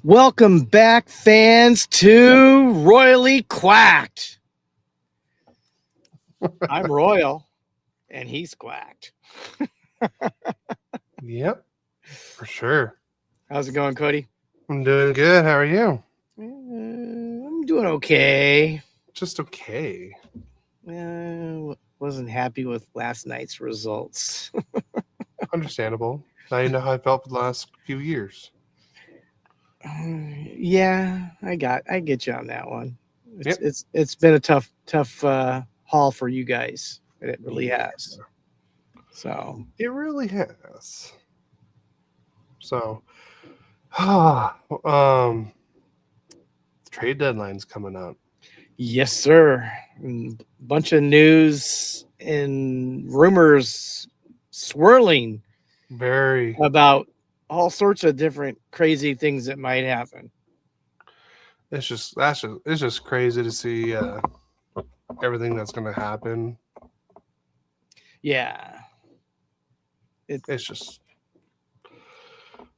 Welcome back, fans, to Royally Quacked. I'm Royal, and he's quacked. Yep, for sure. How's it going, Cody? I'm doing good. How are you? I'm doing okay. Just okay. Wasn't happy with last night's results. Understandable. Now you know how I felt for the last few years. Yeah, I get you on that one. Yep. It's been a tough haul for you guys. It really Yeah. has. So It really has. So, the trade deadline's coming up. yes, sir. Bunch of news and rumors swirling Very. about all sorts of different crazy things that might happen. It's just crazy to see everything that's going to happen. Yeah. It's just.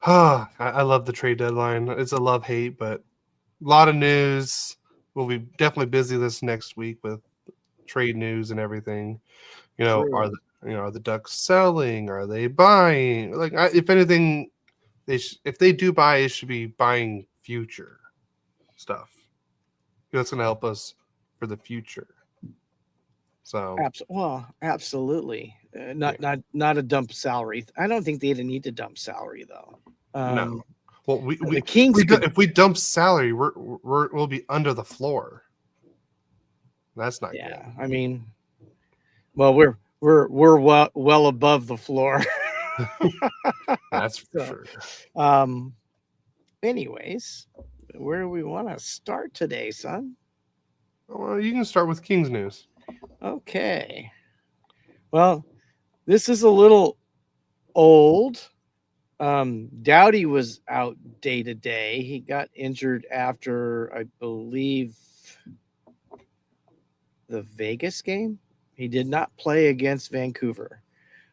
I love the trade deadline. It's a love hate, but a lot of news. We'll be definitely busy this next week with trade news and everything. True. Are the Ducks selling? Are they buying? If anything, if they do buy, it should be buying future stuff. That's going to help us for the future. So Absolutely. Not a dump salary. I don't think they'd need to dump salary though. no. Well, The Kings if we dump salary, we'll be under the floor. That's not good. I mean, well, we're well above the floor. That's for So, sure. Anyways, where do we want to start today, son? Well, you can start with Kings news. Okay. Well, this is a little old. Doughty was out day to day. He got injured after, I believe, the Vegas game. He did not play against Vancouver.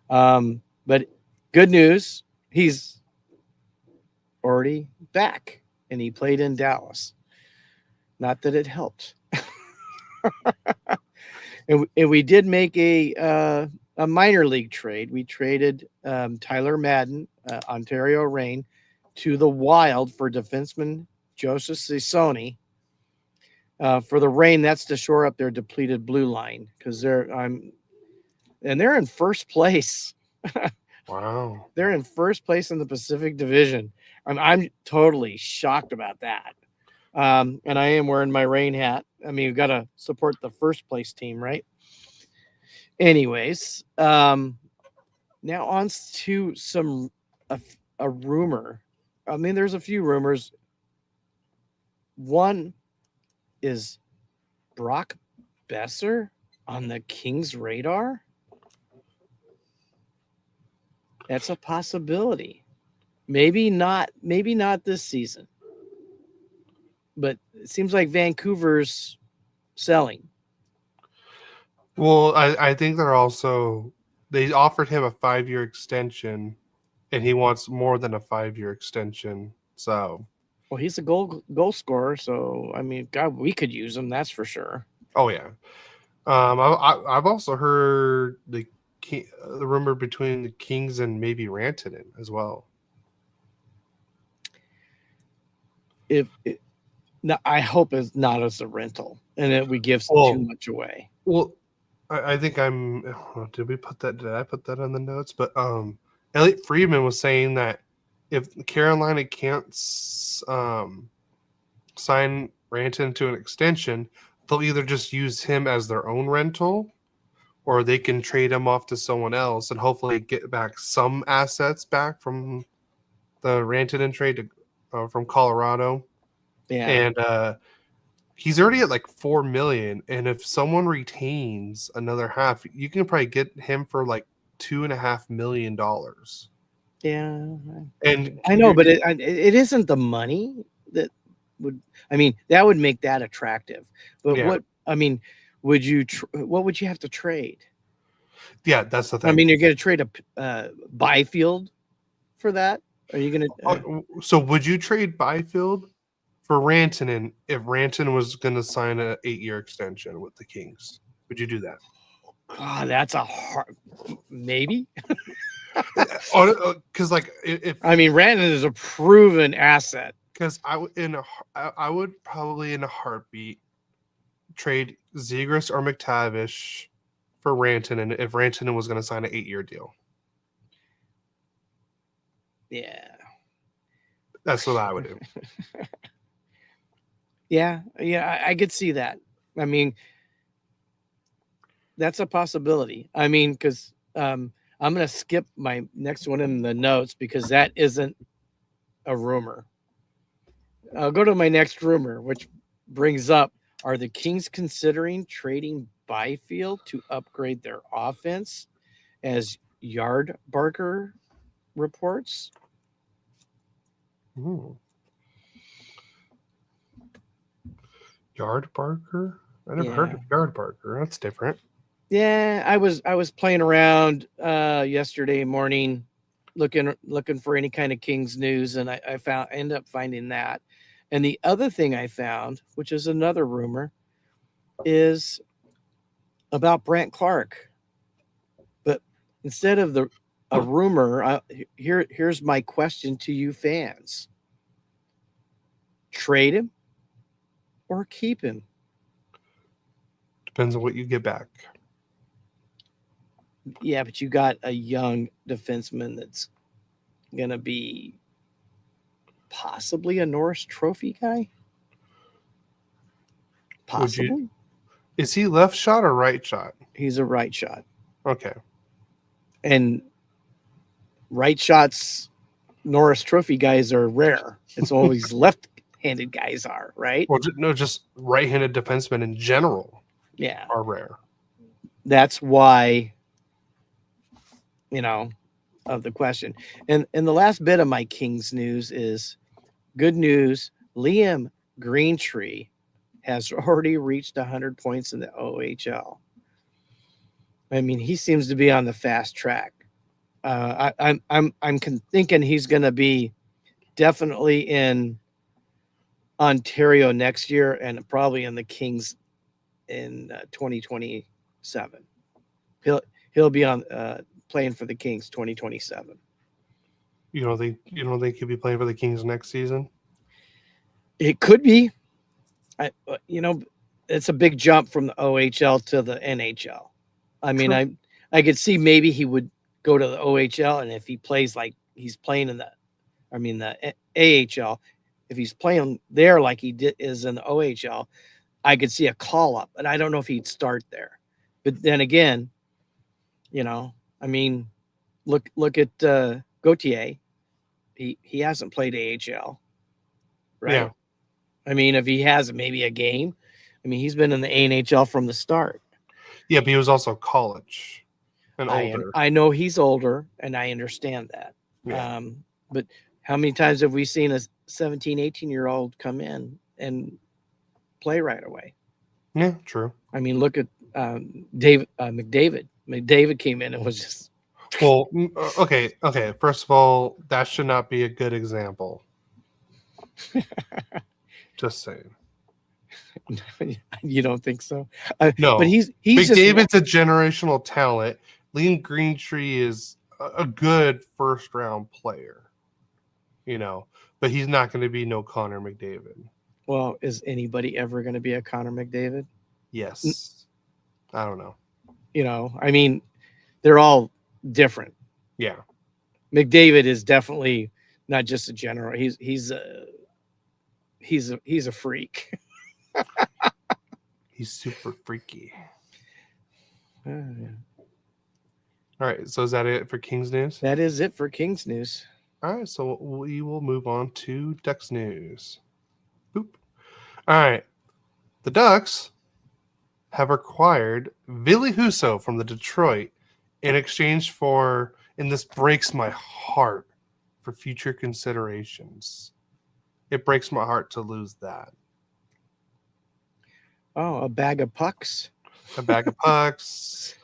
But good news, he's already back, and he played in Dallas. Not that it helped. and we did make a minor league trade. We traded Tyler Madden, Ontario Reign, to the Wild for defenseman Joseph Ciconi. For the Reign, that's to shore up their depleted blue line because they're in first place. Wow. They're in first place in the Pacific Division. I'm totally shocked about that. And I am wearing my Reign hat. I mean, you've got to support the first place team, right? Anyways, now on to a rumor. I mean, there's a few rumors. One is Brock Besser on the Kings' radar. That's a possibility. Maybe not this season. But it seems like Vancouver's selling. Well, I think they offered him a 5-year extension, and he wants more than a 5-year extension. So, Well, he's a goal scorer, so I mean, God, we could use him. That's for sure. oh yeah. I've also heard the rumor between the Kings and maybe Rantanen as well. No, I hope it's not as a rental, and that we give too much away. Well, I think did we put that? Did I put that on the notes? But Elliot Friedman was saying that if Carolina can't sign Rantanen to an extension, they'll either just use him as their own rental, or they can trade him off to someone else and hopefully get back some assets back from the Rantanen trade from Colorado. Yeah, and he's already at like $4 million, and if someone retains another half, you can probably get him for like $2.5 million. yeah, And I know, but it isn't the money that would. I mean, that would make that attractive. But yeah. what would you have to trade? Yeah, that's the thing. I mean, you're going to trade a Byfield for that. Are you gonna? So would you trade Byfield for Rantanen if Rantanen was going to sign a 8-year extension with the Kings? Would you do that? God, that's a hard. Maybe. Because like if I mean, Randon is a proven asset. because I would probably in a heartbeat trade Zegras or McTavish for Rantanen if Rantanen was going to sign an 8-year deal. Yeah. That's what I would do. Yeah. I could see that. I mean, that's a possibility. I mean, because I'm going to skip my next one in the notes because that isn't a rumor. I'll go to my next rumor, which brings up: are the Kings considering trading Byfield to upgrade their offense, as Yard Barker reports? Ooh. Yard Barker? I never heard of Yard Barker. That's different. Yeah, I was playing around yesterday morning, looking for any kind of Kings news, and I ended up finding that. And the other thing I found, which is another rumor, is about Brant Clark. But instead of a rumor, here's my question to you fans: trade him or keep him? Depends on what you get back. Yeah, but you got a young defenseman that's gonna be possibly a Norris Trophy guy. Would you? Possibly, Is he left shot or right shot? he's a right shot, Okay. and right shots Norris Trophy guys are rare. It's always left-handed guys are, right? Well, no, just right-handed defensemen in general Yeah, are rare. that's why, of the question. And the last bit of my Kings news is good news. Liam Greentree has already reached 100 points in the OHL. I mean, he seems to be on the fast track. I'm thinking he's going to be definitely in Ontario next year and probably in the Kings in 2027. He'll be on playing for the Kings 2027. You don't think he'll be playing for the Kings next season? It could be. It's a big jump from the OHL to the NHL. I mean, True. I could see maybe he would go to the OHL, and if he plays like he's playing in the AHL, if he's playing there like is in the OHL, I could see a call up, and I don't know if he'd start there. But then again, I mean, look at Gauthier. He hasn't played AHL, right? Yeah. I mean, if he has maybe a game, I mean, he's been in the NHL from the start. Yeah, but he was also college and older. I know he's older, and I understand that. Yeah. But how many times have we seen a 17, 18-year-old come in and play right away? Yeah, true. I mean, look at David McDavid. McDavid came in and was just Well, okay. First of all, that should not be a good example. Just saying. You don't think so? No, but he's McDavid's a generational talent. Liam Greentree is a good first-round player, but he's not going to be no Connor McDavid. Well, is anybody ever going to be a Connor McDavid? Yes. I don't know. I mean, they're all different. Yeah. McDavid is definitely not just a general. He's a freak. He's super freaky. Yeah. All right. So is that it for Kings news? That is it for Kings news. All right. So we will move on to Ducks news. Boop. All right. The Ducks have acquired Ville Husso from the Detroit in exchange for, and this breaks my heart, for future considerations. It breaks my heart to lose that. Oh, a bag of pucks. A bag of pucks.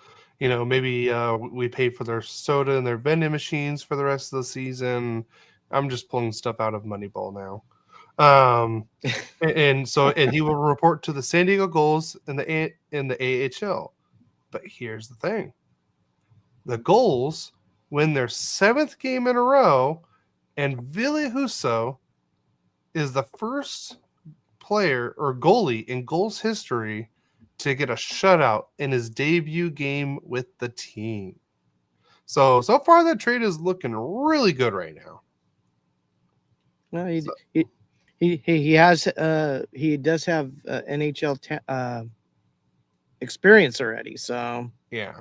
Maybe we pay for their soda and their vending machines for the rest of the season. I'm just pulling stuff out of Moneyball now. And he will report to the San Diego Gulls in the AHL. But here's the thing: the Gulls win their 7th game in a row, and Ville Husso is the first player or goalie in Gulls history to get a shutout in his debut game with the team. So far that trade is looking really good right now. Well, So, he does have NHL experience already. So yeah.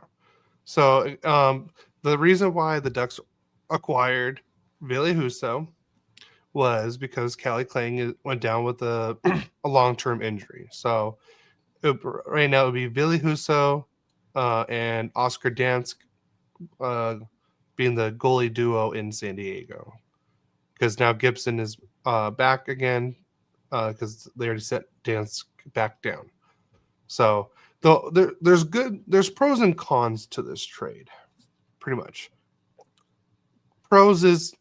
So the reason why the Ducks acquired Ville Husso was because Callie Klang went down with a long-term injury. So right now it would be Ville Husso and Oscar Dansk being the goalie duo in San Diego. Because now Gibson is back again because they already set Dansk back down. So there's pros and cons to this trade, pretty much. Pros is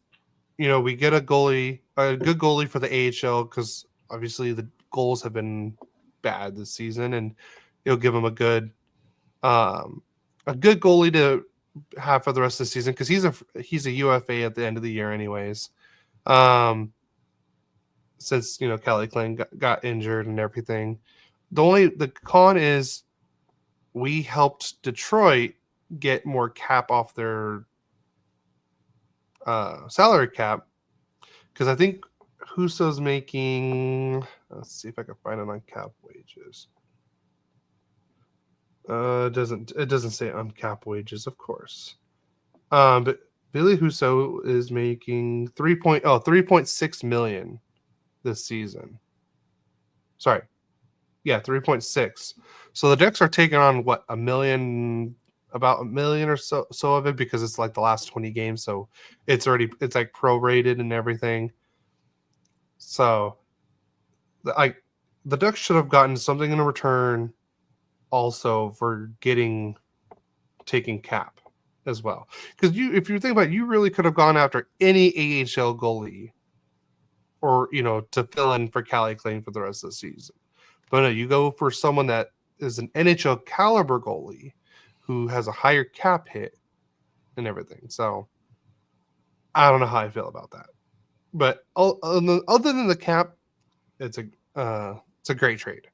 we get a good goalie for the AHL because obviously the goals have been bad this season, and it'll give him a good goalie to have for the rest of the season because he's a UFA at the end of the year, anyways. Since Kelly Kling got injured and everything, the con is we helped Detroit get more cap off their salary cap because I think Husso's making. Let's see if I can find it on cap wages. It doesn't say on cap wages, of course. But Ville Husso is making 3.6 million this season. Sorry, yeah, 3.6. So the Ducks are taking on what about a million or so of it because it's like the last 20 games, so it's like prorated and everything. So the Ducks should have gotten something in return also for taking cap as well. Because if you think about it, you really could have gone after any AHL goalie or to fill in for Callie Klang for the rest of the season. But no, you go for someone that is an NHL caliber goalie who has a higher cap hit and everything. So I don't know how I feel about that. But other than the cap, it's a great trade.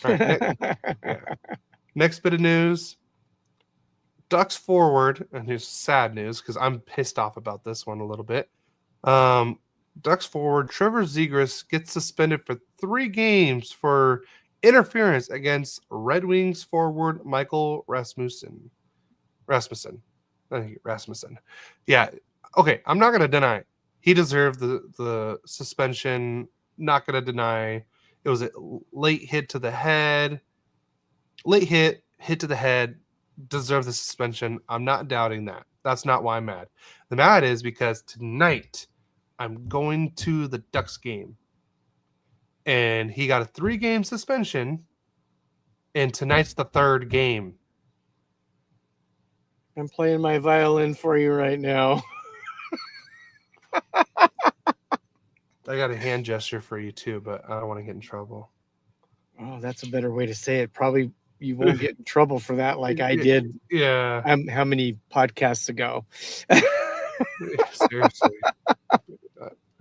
All right, yeah. Next bit of news. Ducks forward, and here's sad news because I'm pissed off about this one a little bit. Ducks forward Trevor Zegras gets suspended for 3 games for interference against Red Wings forward Michael Rasmussen. Rasmussen. Yeah. Okay, I'm not gonna deny it. He deserved the suspension. Not gonna deny it was a late hit to the head. Hit to the head, deserve the suspension. I'm not doubting that. That's not why I'm mad. The mad is because tonight I'm going to the Ducks game. And he got a 3-game suspension. And tonight's the 3rd game. I'm playing my violin for you right now. I got a hand gesture for you too, but I don't want to get in trouble. Oh, that's a better way to say it. Probably you won't get in trouble for that like I did. Yeah. How many podcasts ago? Seriously.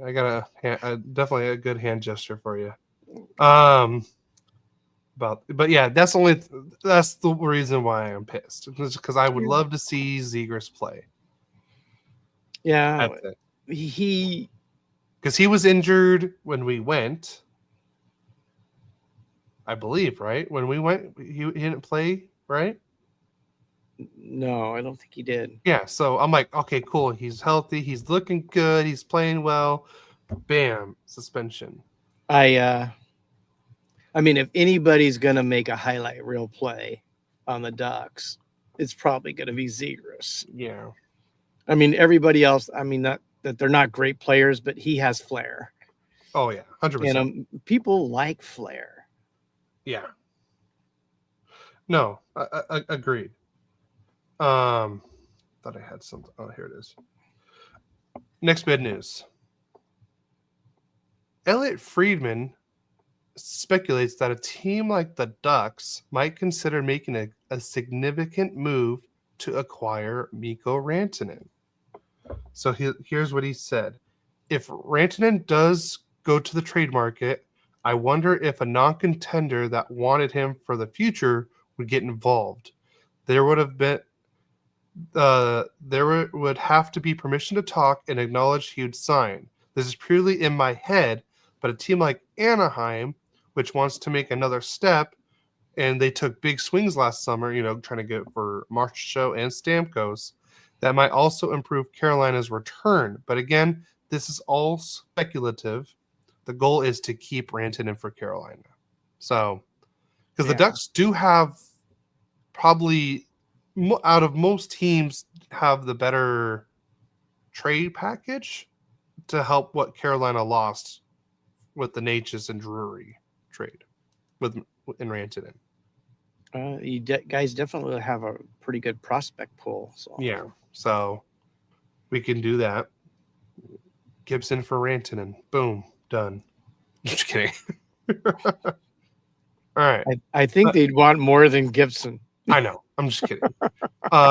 I got definitely a good hand gesture for you. But yeah, that's the reason why I'm pissed. Because I would love to see Zegras play. Yeah, That's it. because he was injured when we went, I believe, right? When we went, he didn't play, right? No, I don't think he did. Yeah, so I'm like, okay, cool. He's healthy. He's looking good. He's playing well. Bam, suspension. I mean, if anybody's gonna make a highlight reel play on the Ducks, it's probably gonna be Zegras. Yeah. I mean, everybody else. I mean, not that they're not great players, but he has flair. Oh yeah, 100%. And people like flair. Yeah. No, I agreed. Thought I had something. Oh, here it is. Next bit news. Elliot Friedman speculates that a team like the Ducks might consider making a significant move to acquire Mikko Rantanen. So here's what he said. If Rantanen does go to the trade market, I wonder if a non-contender that wanted him for the future would get involved. There would have been would have to be permission to talk and acknowledge he would sign. This is purely in my head, but a team like Anaheim, which wants to make another step, and they took big swings last summer, trying to get for Marchessault and Stamkos, that might also improve Carolina's return. But again, this is all speculative. The goal is to keep Rantanen for Carolina. So, because the Ducks do have probably out of most teams have the better trade package to help what Carolina lost with the Natchez and Drury trade in Rantanen. Guys definitely have a pretty good prospect pool. So. Yeah, so we can do that. Gibson for Rantanen. Boom, done. Just kidding. All right. I think they'd want more than Gibson. I know. I'm just kidding.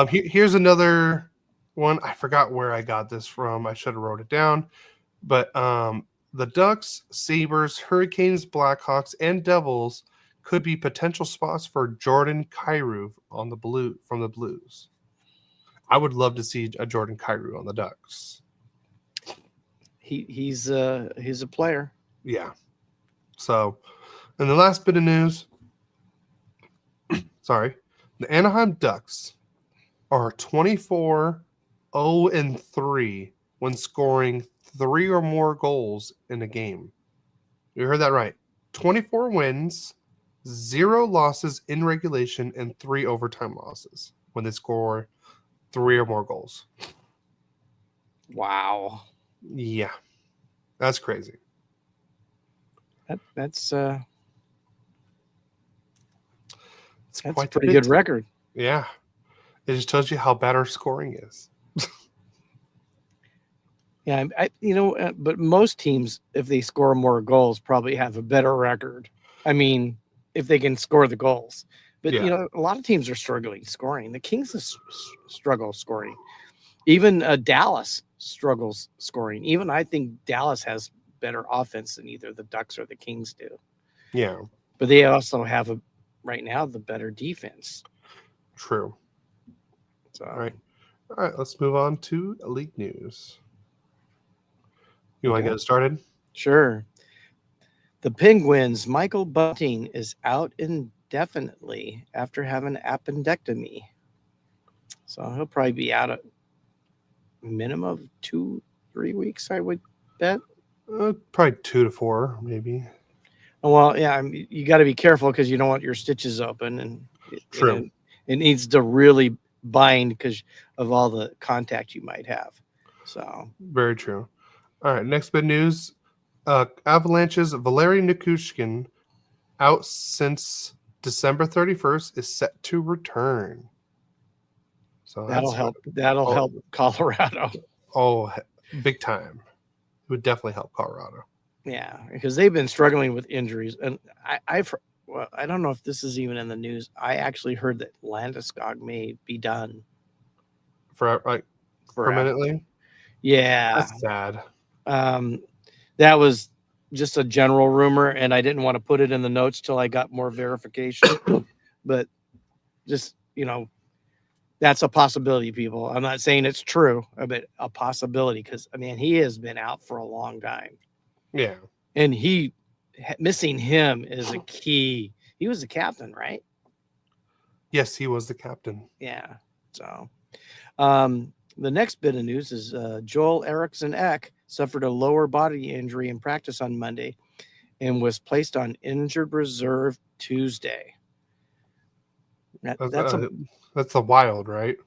Here's another one. I forgot where I got this from. I should have wrote it down. But the Ducks, Sabres, Hurricanes, Blackhawks, and Devils could be potential spots for Jordan Kyrou from the Blues. I would love to see a Jordan Kyrou on the Ducks. He's a player. Yeah. So, and the last bit of news. Sorry. The Anaheim Ducks are 24-0-3 when scoring 3 or more goals in a game. You heard that right. 24 wins, 0 losses in regulation, and 3 overtime losses when they score 3 or more goals. Wow. Yeah. That's crazy. That's a quite pretty good record. Yeah. It just tells you how bad our scoring is. Yeah, but most teams, if they score more goals, probably have a better record. I mean, if they can score the goals. But, a lot of teams are struggling scoring. The Kings struggle scoring. Even Dallas struggles scoring. Even I think Dallas has better offense than either the Ducks or the Kings do. Yeah. But they also have, right now, the better defense. True. So, All right, let's move on to league news. You want to get it started? Sure. The Penguins' Michael Bunting is out indefinitely after having an appendectomy. So he'll probably be out a minimum of 2-3 weeks, I would bet. Probably 2 to 4, maybe. Well, yeah, you got to be careful because you don't want your stitches open, and True. It needs to really bind because of all the contact you might have. So very true. All right, next bit news. Avalanche's Valeri Nichushkin, out since December 31st, is set to return. So that'll help. That'll help Colorado. Oh, big time. It would definitely help Colorado. Yeah, because they've been struggling with injuries, and I don't know if this is even in the news. I actually heard that Landeskog may be done for permanently. Yeah, that's sad. That was just a general rumor, and I didn't want to put it in the notes till I got more verification. But just that's a possibility, people. I'm not saying it's true, but a possibility because he has been out for a long time. Yeah, and missing him is a key. He was the captain, right? Yes, he was the captain. Yeah. So, the next bit of news is Joel Eriksson Ek suffered a lower body injury in practice on Monday and was placed on injured reserve Tuesday. That's the Wild, right?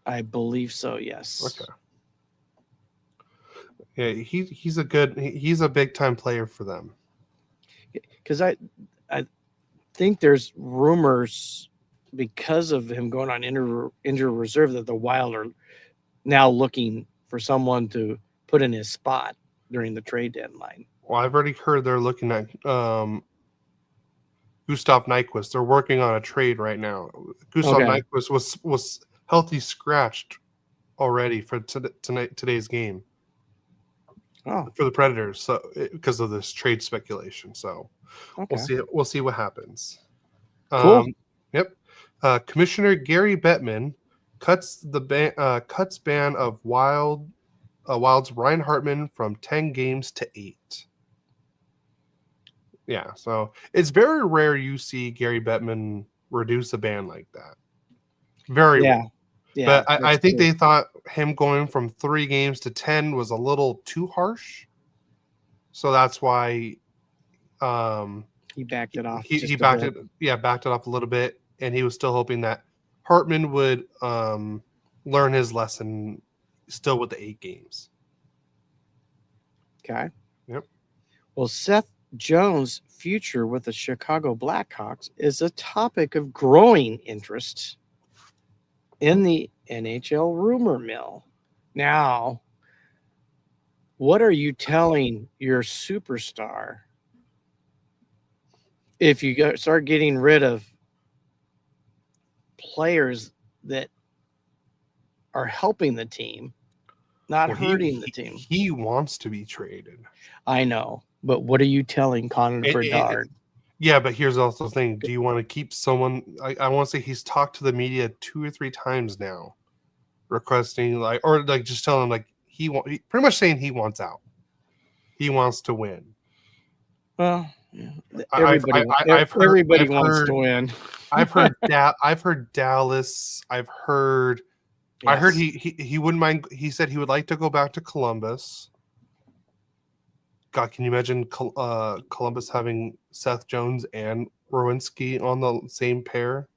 I believe so. Yes. Okay. Yeah, he's a big time player for them. Because I think there's rumors because of him going on injured reserve that the Wild are now looking for someone to put in his spot during the trade deadline. Well, I've already heard they're looking at Gustav Nyquist. They're working on a trade right now. Gustav Okay. Nyquist was healthy scratched already for today's game Oh, for the Predators, so because of this trade speculation. So okay. we'll see what happens. Cool. Yep. Commissioner Gary Bettman cuts ban of Wild's Ryan Hartman from 10 games to 8. Yeah, so it's very rare you see Gary Bettman reduce a ban like that. Very Yeah. rare. Yeah. But I That's think true. they thought him going from 3 games to 10 was a little too harsh. So that's why He backed it off he just a backed bit. it backed it off a little bit, and he was still hoping that Hartman would learn his lesson still with the 8 games. Okay. Yep. Well, Seth Jones' future with the Chicago Blackhawks is a topic of growing interest in the NHL rumor mill. Now, what are you telling your superstar if you start getting rid of players that are helping the team, not Well, hurting the team? he wants to be traded. I know, but what are you telling Connor Bedard? Yeah, but here's also the thing. Do you want to keep someone? I want to say he's talked to the media 2 or 3 times now, requesting or just telling them pretty much saying he wants out. He wants to win. Well, I've everybody wants to win. I've heard Dallas. I heard Yes. he wouldn't mind. He said he would like to go back to Columbus. God, can you imagine Columbus having Seth Jones and Rowinski on the same pair?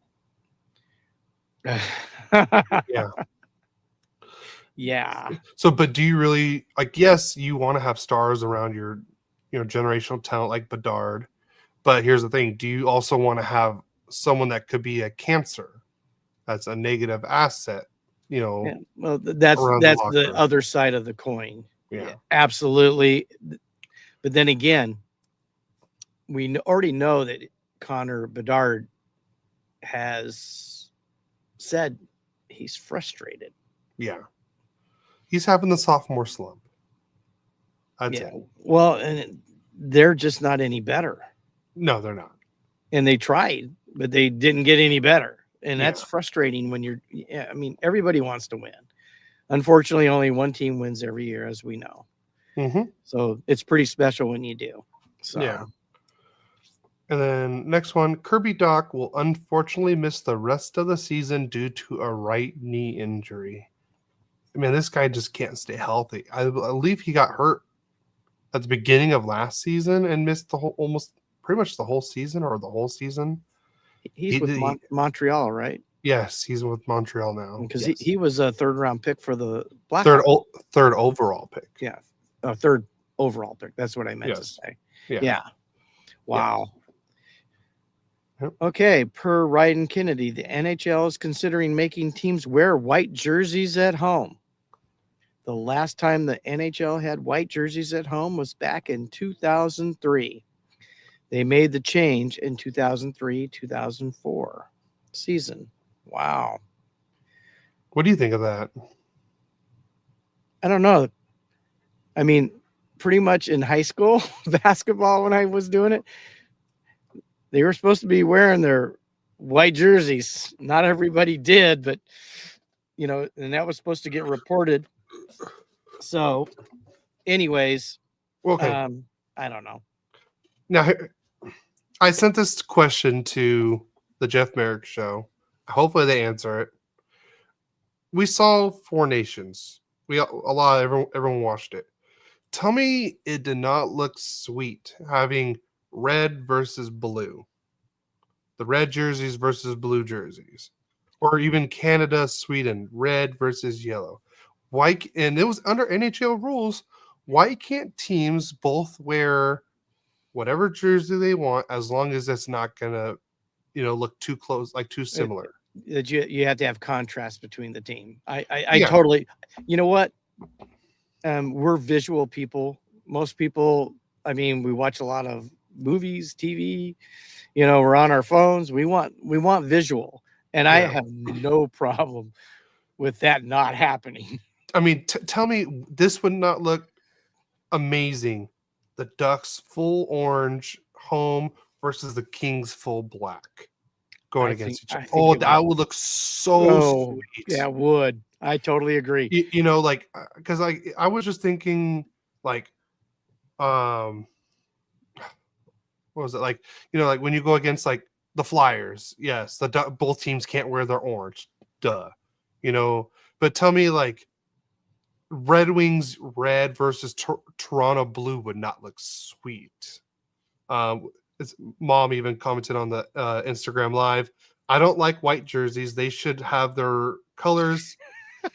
Yeah. Yeah. So, but do you really yes, you want to have stars around your, generational talent like Bedard, but here's the thing: do you also want to have someone that could be a cancer, that's a negative asset? Yeah. Well, that's around the room. other side of the coin. Yeah, absolutely. But then again, we already know that Connor Bedard has said he's frustrated. Yeah. He's having the sophomore slump. That's it. Well, and they're just not any better. No, they're not. And they tried, but they didn't get any better. And that's frustrating when you're, I mean, everybody wants to win. Unfortunately, only one team wins every year, as we know. Mm-hmm. So it's pretty special when you do. So. Yeah. And then next one, Kirby Dach will unfortunately miss the rest of the season due to a right knee injury. I mean, this guy just can't stay healthy. I believe he got hurt at the beginning of last season and missed pretty much the whole season or the whole season. He's with Montreal, right? Yes, he's with Montreal now. Because he was a 3rd round pick for the Blackhawks. Third overall pick. Yeah, a 3rd overall pick. That's what I meant to say. Yeah. Wow. Yep. Okay, per Ryan Kennedy, the NHL is considering making teams wear white jerseys at home. The last time the NHL had white jerseys at home was back in 2003. They made the change in 2003-2004 season. Wow. What do you think of that? I don't know. I mean, pretty much in high school basketball when I was doing it, they were supposed to be wearing their white jerseys. Not everybody did, but, and that was supposed to get reported. So, anyways, okay. I don't know. Now, I sent this question to the Jeff Merrick show. Hopefully they answer it. We saw 4 Nations. Everyone watched it. Tell me it did not look sweet having red versus blue. The red jerseys versus blue jerseys. Or even Canada, Sweden, red versus yellow. Why? And it was under NHL rules. Why can't teams both wear whatever jersey they want as long as it's not gonna, look too close, too similar? You have to have contrast between the team. I totally. You know what? we're visual people. Most people, I mean, we watch a lot of movies, TV. We're on our phones. We want visual, and I Yeah. have no problem with that not happening. I mean, tell me this would not look amazing. The Ducks full orange home versus the Kings full black going I think against each other. I think Oh, it would. that would look so Oh, yeah, sweet. would. I totally agree. Like because I was just thinking like um what was it like like when you go against like the Flyers, yes, both teams can't wear their orange, duh, you know. But tell me like Red Wings red versus Toronto blue would not look sweet. It's, Mom even commented on the Instagram live. I don't like white jerseys. They should have their colors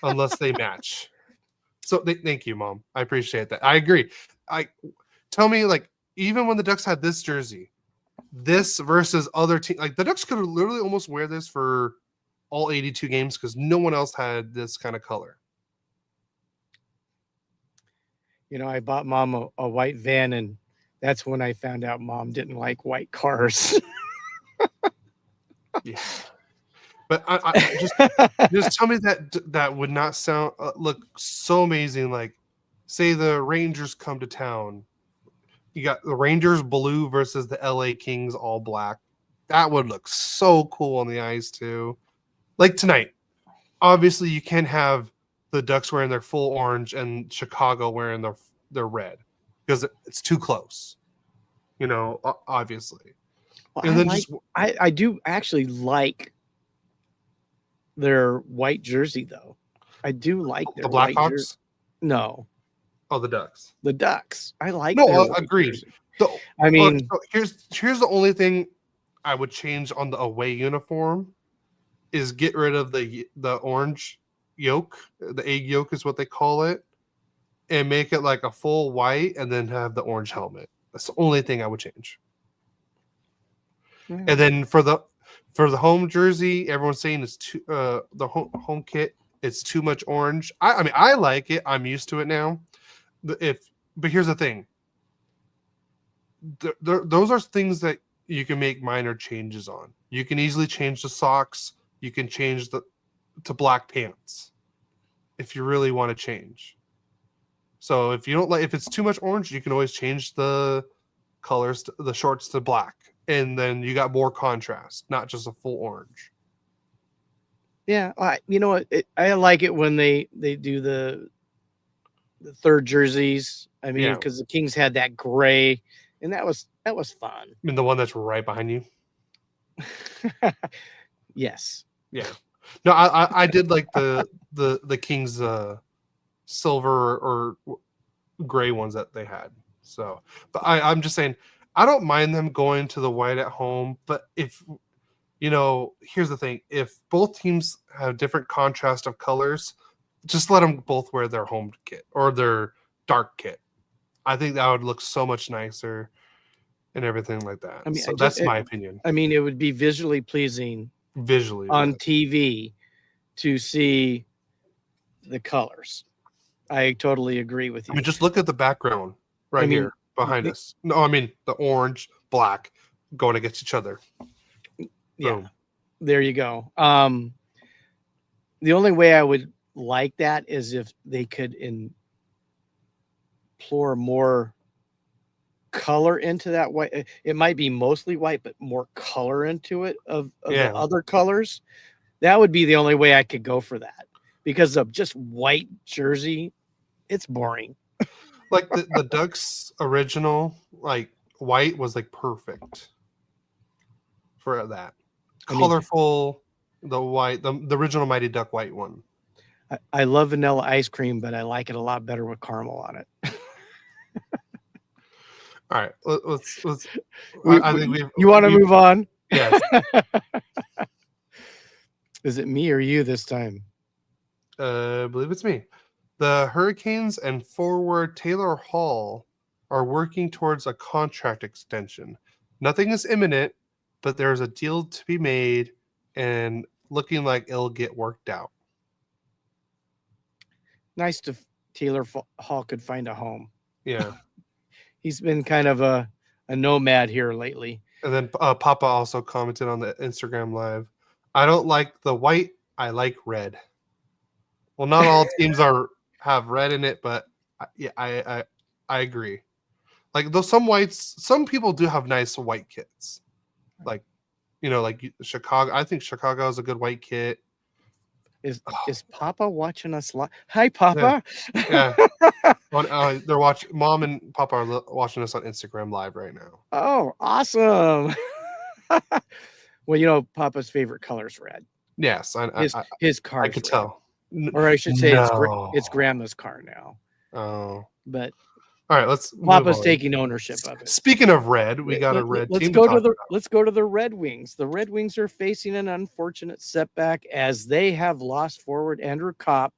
unless they match. So thank you, Mom. I appreciate that. I agree. I tell me like even when the Ducks had this jersey, this versus other team, like the Ducks could have literally almost wear this for all 82 games because no one else had this kind of color. I bought Mom a white van, and that's when I found out Mom didn't like white cars. Yeah, but I just tell me that would not sound look so amazing. Like, say the Rangers come to town, you got the Rangers blue versus the LA Kings all black. That would look so cool on the ice too. Like tonight, obviously you can't have the Ducks wearing their full orange and Chicago wearing their red because it's too close. Obviously. Well, And then just I do actually like their white jersey though. I do like the their white jersey. Blackhawks. No, Oh, the Ducks. the Ducks. I like No, their white agreed. jersey. The, I mean, so here's the only thing I would change on the away uniform is get rid of the orange yolk. The egg yolk is what they call it, and make it like a full white, and then have the orange helmet. That's the only thing I would change. yeah. And then for the home jersey, everyone's saying it's too the home kit. It's too much orange. I mean, I like it. I'm used to it now. But here's the thing. Those are things that you can make minor changes on. You can easily change the socks. You can change to black pants if you really want to change. So if you don't like, if it's too much orange, you can always change the colors, the shorts to black, and then you got more contrast, not just a full orange. Yeah, you know what? I like it when they do the third jerseys. I mean, Yeah, because the Kings had that gray, and that was fun. I mean the one that's right behind you. Yes. Yeah, no, I did like the Kings silver or gray ones that they had. So, but I'm just saying, I don't mind them going to the white at home. But if here's the thing: if both teams have different contrast of colors, just let them both wear their home kit or their dark kit. I think that would look so much nicer and everything like that. I mean, So that's my opinion. I mean, it would be visually pleasing Visually, on TV to see the colors. I totally agree with I you. mean, just look at the background right mean, here behind us. No, I mean the orange, black going against each other. Yeah, Boom. there you go. The only way I would like that is if they could implore more color into that white. It might be mostly white, but more color into it of the other colors. That would be the only way I could go for that, because of just white jersey, it's boring. Like the Ducks original, like white was like perfect for that. I mean, Colorful, the white, the original Mighty Duck white one. I love vanilla ice cream, but I like it a lot better with caramel on it. All right, let's. I think you want to move on? Yes. Is it me or you this time? I believe it's me. The Hurricanes and forward Taylor Hall are working towards a contract extension. Nothing is imminent, but there's a deal to be made and looking like it'll get worked out. Nice to Taylor Hall could find a home. Yeah. He's been kind of a nomad here lately. And then Papa also commented on the Instagram live. I don't like the white. I like red. Well, not all teams have red in it, but I agree. Like though some people do have nice white kits. Like like Chicago. I think Chicago is a good white kit. Is Papa watching us live? Hi, Papa. Yeah. They're watching. Mom and Papa are watching us on Instagram live right now. Oh, awesome. Well, Papa's favorite color is red. Yes, His car. I could tell. Or I should say, No. it's Grandma's car now. Oh, but all right. Let's. Papa's taking ownership of it. Speaking of red, we got a red let's team. Let's go to the Red Wings. The Red Wings are facing an unfortunate setback as they have lost forward Andrew Kopp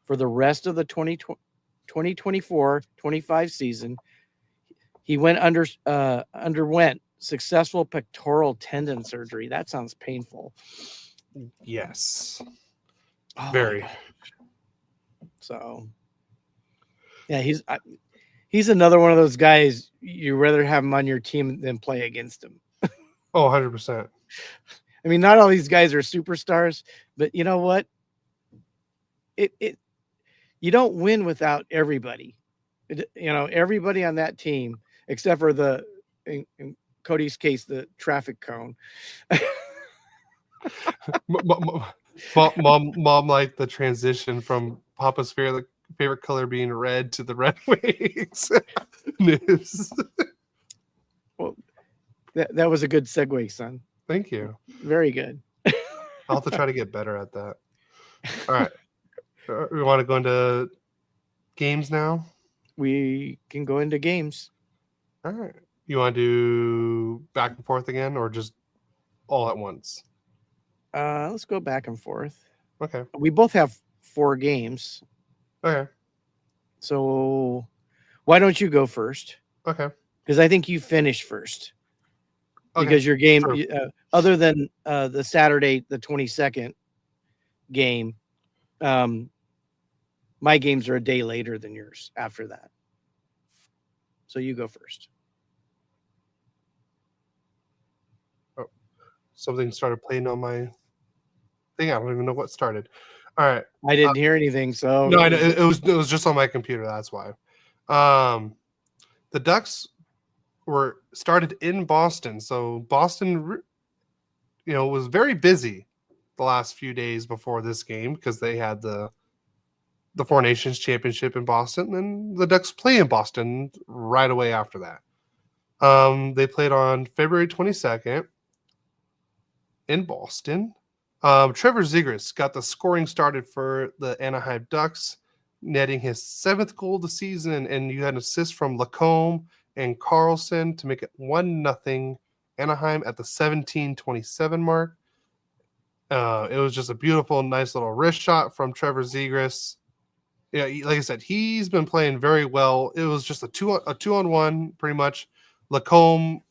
for the rest of the 2024-25 season. He underwent successful pectoral tendon surgery. That sounds painful. Yes. Oh, very. So, yeah, he's another one of those guys you rather have him on your team than play against him. Oh, 100%. I mean, not all these guys are superstars, but you know what? You don't win without everybody. Everybody on that team, except for in Cody's case, the traffic cone. Mom liked the transition from Papa's favorite color being red to the Red Wings news. Well, that was a good segue, son. Thank you. Very good. I'll have to try to get better at that. All right. We want to go into games now? We can go into games. All right. You want to do back and forth again or just all at once? Let's go back and forth. Okay. We both have 4 games. Okay. So why don't you go first? Okay. Because I think you finished first. Okay. Because your game, other than the Saturday, the 22nd game, my games are a day later than yours after that. So you go first. Oh, something started playing on my thing. I don't even know what started. All right. I didn't hear anything. So no, I know it was just on my computer. That's why. The Ducks were started in Boston. So Boston, was very busy the last few days before this game because they had the Four Nations Championship in Boston, and the Ducks play in Boston right away after that. They played on February 22nd in Boston. Trevor Zegras got the scoring started for the Anaheim Ducks, netting his 7th goal of the season, and you had an assist from Lacombe and Carlson to make it 1-0 Anaheim at the 17:27 mark. It was just a beautiful, nice little wrist shot from Trevor Zegras. Yeah, like I said, he's been playing very well. It was just a 2-on-1 pretty much. Lacombe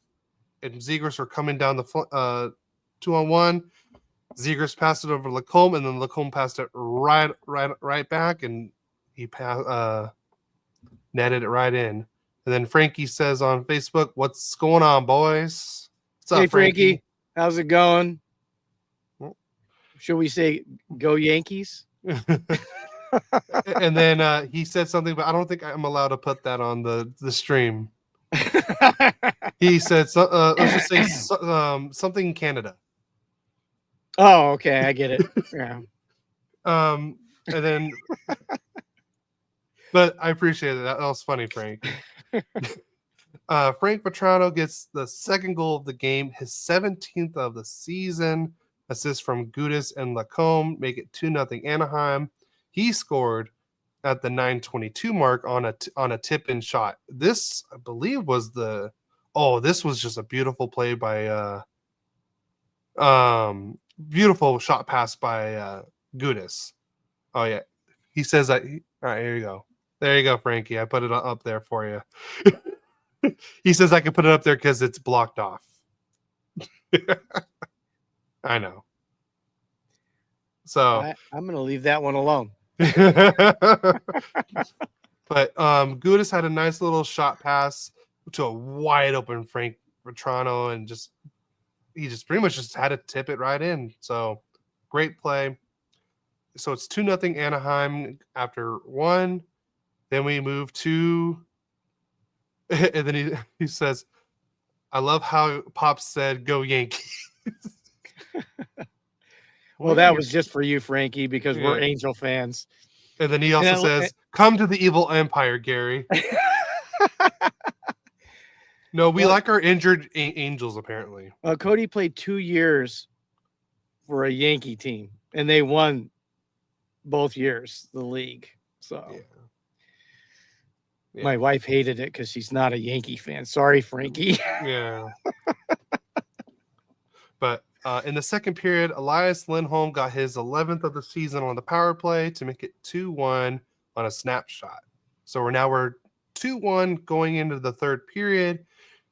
and Zegras were coming down the 2-on-1. Zegras passed it over to Lacombe, and then Lacombe passed it right back, and he netted it right in. And then Frankie says on Facebook, "What's going on, boys? What's up, Frankie? How's it going? Should we say go Yankees?" And then he said something, but I don't think I'm allowed to put that on the stream. He said, let's just say something Canada. Oh, okay. I get it. Yeah. And then, but I appreciate it. That was funny, Frank. Frank Vetrano gets the 2nd goal of the game, his 17th of the season. Assist from Gudis and Lacombe make it 2-0 Anaheim. He scored at the 9:22 mark on a tip-in shot. This, I believe, was this was just a beautiful play by beautiful shot pass by Gudis. Oh yeah. He says that all right, here you go. There you go, Frankie. I put it up there for you. He says I can put it up there because it's blocked off. I know. So I'm going to leave that one alone. But Gudis had a nice little shot pass to a wide open Frank Vetrano, and he just pretty much just had to tip it right in. So great play. So it's 2-0 Anaheim after one. Then we move to, and then he says, I love how Pop said, "Go Yankees." Well, that was just for you, Frankie, because we're Yeah. Angel fans. And then he also says, "Come to the evil empire, Gary." No, we like our injured Angels, apparently. Cody played 2 years for a Yankee team, and they won both years, the league. So my wife hated it because she's not a Yankee fan. Sorry, Frankie. Yeah. But in the second period, Elias Lindholm got his 11th of the season on the power play to make it 2-1 on a snapshot. So we're 2-1 going into the third period.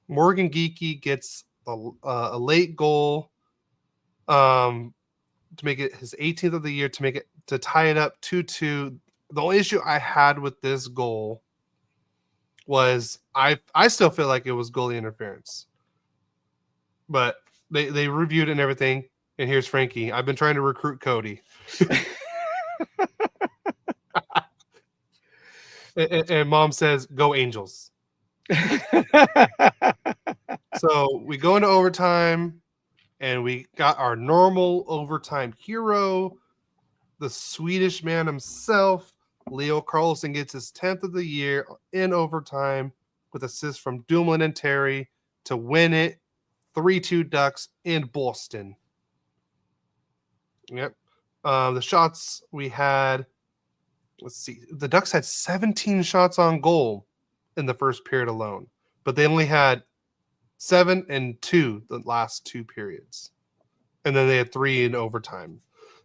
Morgan Geekie gets a late goal to make it his 18th of the year to tie it up 2-2. The only issue I had with this goal was I still feel like it was goalie interference. But they reviewed it and everything. And here's Frankie. I've been trying to recruit Cody. and Mom says, "Go Angels." So we go into overtime, and we got our normal overtime hero, the Swedish man himself. Leo Carlson gets his 10th of the year in overtime with assists from Dumoulin and Terry to win it 3-2 Ducks in Boston. Yep. The shots we had, let's see, the Ducks had 17 shots on goal in the first period alone, but they only had 7 and 2 the last 2 periods. And then they had 3 in overtime.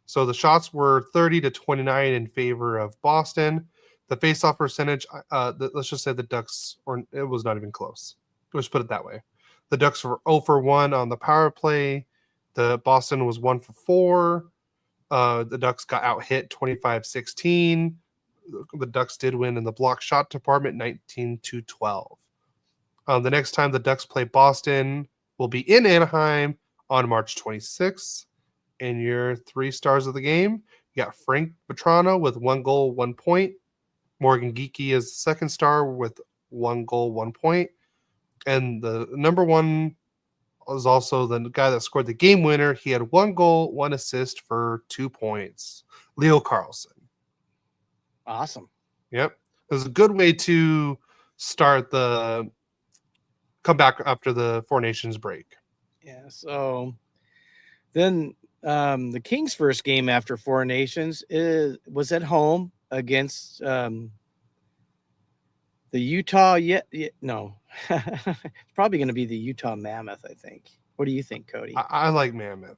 So the shots were 30-29 in favor of Boston. The faceoff percentage, let's just say the Ducks, or it was not even close. Let's put it that way. The Ducks were 0 for 1 on the power play. The Boston was 1 for 4. The Ducks got out hit 25-16. The Ducks did win in the block shot department 19-12. The next time the Ducks play Boston will be in Anaheim on March 26th. And your 3 stars of the game, you got Frank Vetrano with 1 goal, 1 point. Morgan Geekie is the second star with 1 goal, 1 point. And the number 1 was also the guy that scored the game winner. He had 1 goal, 1 assist for 2 points. Leo Carlson. Awesome. Yep. It was a good way to start the comeback after the Four Nations break. Yeah. So then the Kings' first game after Four Nations was at home against the Utah. No, it's probably going to be the Utah Mammoth, I think. What do you think, Cody? I like Mammoth.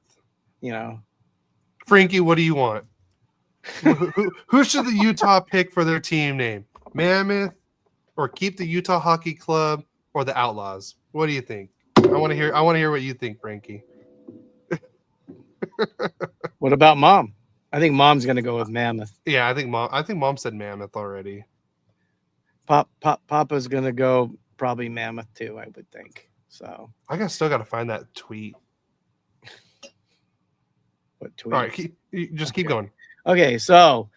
Frankie, what do you want? who should the Utah pick for their team name? Mammoth, or keep the Utah Hockey Club, or the Outlaws? What do you think? I want to hear what you think, Frankie. What about Mom? I think Mom's going to go with Mammoth. Yeah, I think Mom said Mammoth already. Papa's going to go probably Mammoth too, I would think. So I still got to find that tweet. What tweet? All right, keep going. Okay, so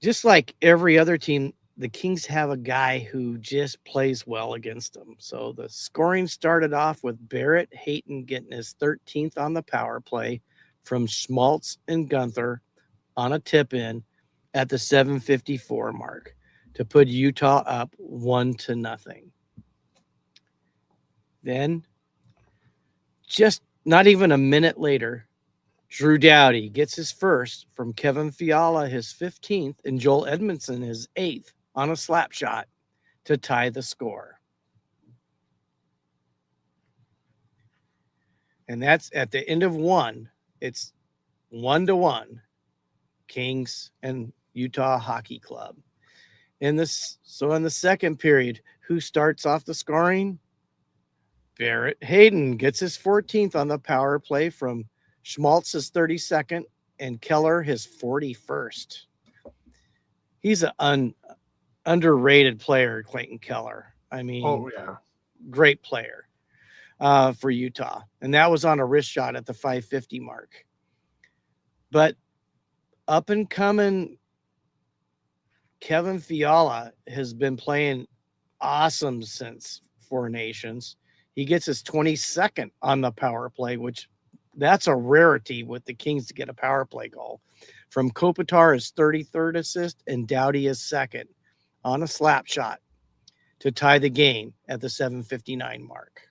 just like every other team, the Kings have a guy who just plays well against them. So the scoring started off with Barrett Hayton getting his 13th on the power play from Schmaltz and Gunther on a tip in at the 7:54 mark to put Utah up 1-0. Then, just not even a minute later, Drew Doughty gets his first from Kevin Fiala, his 15th, and Joel Edmondson, his 8th, on a slap shot to tie the score. And that's at the end of 1. It's 1-1, Kings and Utah Hockey Club. In the second period, who starts off the scoring? Barrett Hayton gets his 14th on the power play from Schmaltz's 32nd and Keller his 41st. He's an underrated player, Clayton Keller. I mean, Oh yeah. great player for Utah. And that was on a wrist shot at the 550 mark. But up and coming Kevin Fiala has been playing awesome since Four Nations. He gets his 22nd on the power play, which that's a rarity with the Kings to get a power play goal. From Kopitar his 33rd assist and Doughty his second on a slap shot to tie the game at the 7:59 mark.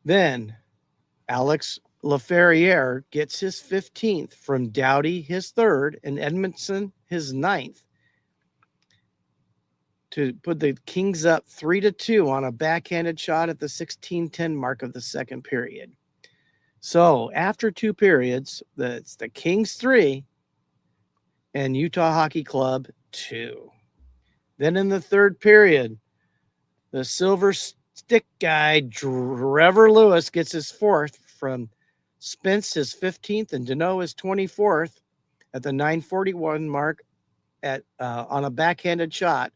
Then Alex Laferriere gets his 15th from Doughty his third and Edmondson his ninth to put the Kings up 3-2 on a backhanded shot at the 16:10 mark of the second period. So after two periods, it's the Kings 3 and Utah Hockey Club 2. Then in the third period, the silver stick guy, Trevor Lewis, gets his fourth from Spence his 15th and Deneau his 24th at the 9:41 mark on a backhanded shot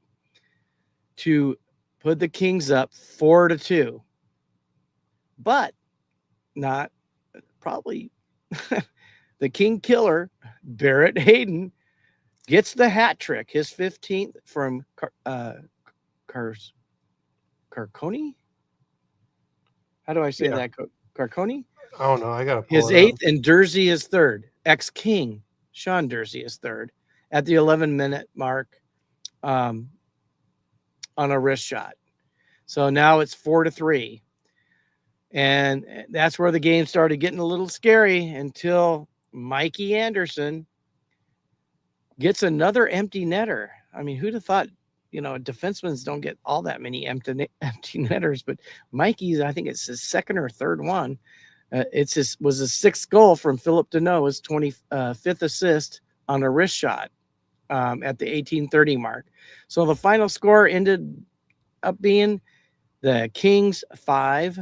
to put the Kings up 4-2. But not probably the King killer, Barrett Hayden, gets the hat trick, his 15th from Carconi? How do I say that? Carconi? I don't know. I gotta pull His it up. 8th and Dursey is 3rd. Ex-King, Sean Dursey is 3rd at the 11-minute mark on a wrist shot. So now it's 4-3. And that's where the game started getting a little scary until Mikey Anderson gets another empty netter. I mean, who'd have thought, defensemen don't get all that many empty netters, but Mikey's, I think it's his second or third one. Was his sixth goal from Philip Deneau, his 25th assist on a wrist shot at the 18:30 mark. So the final score ended up being the Kings 5,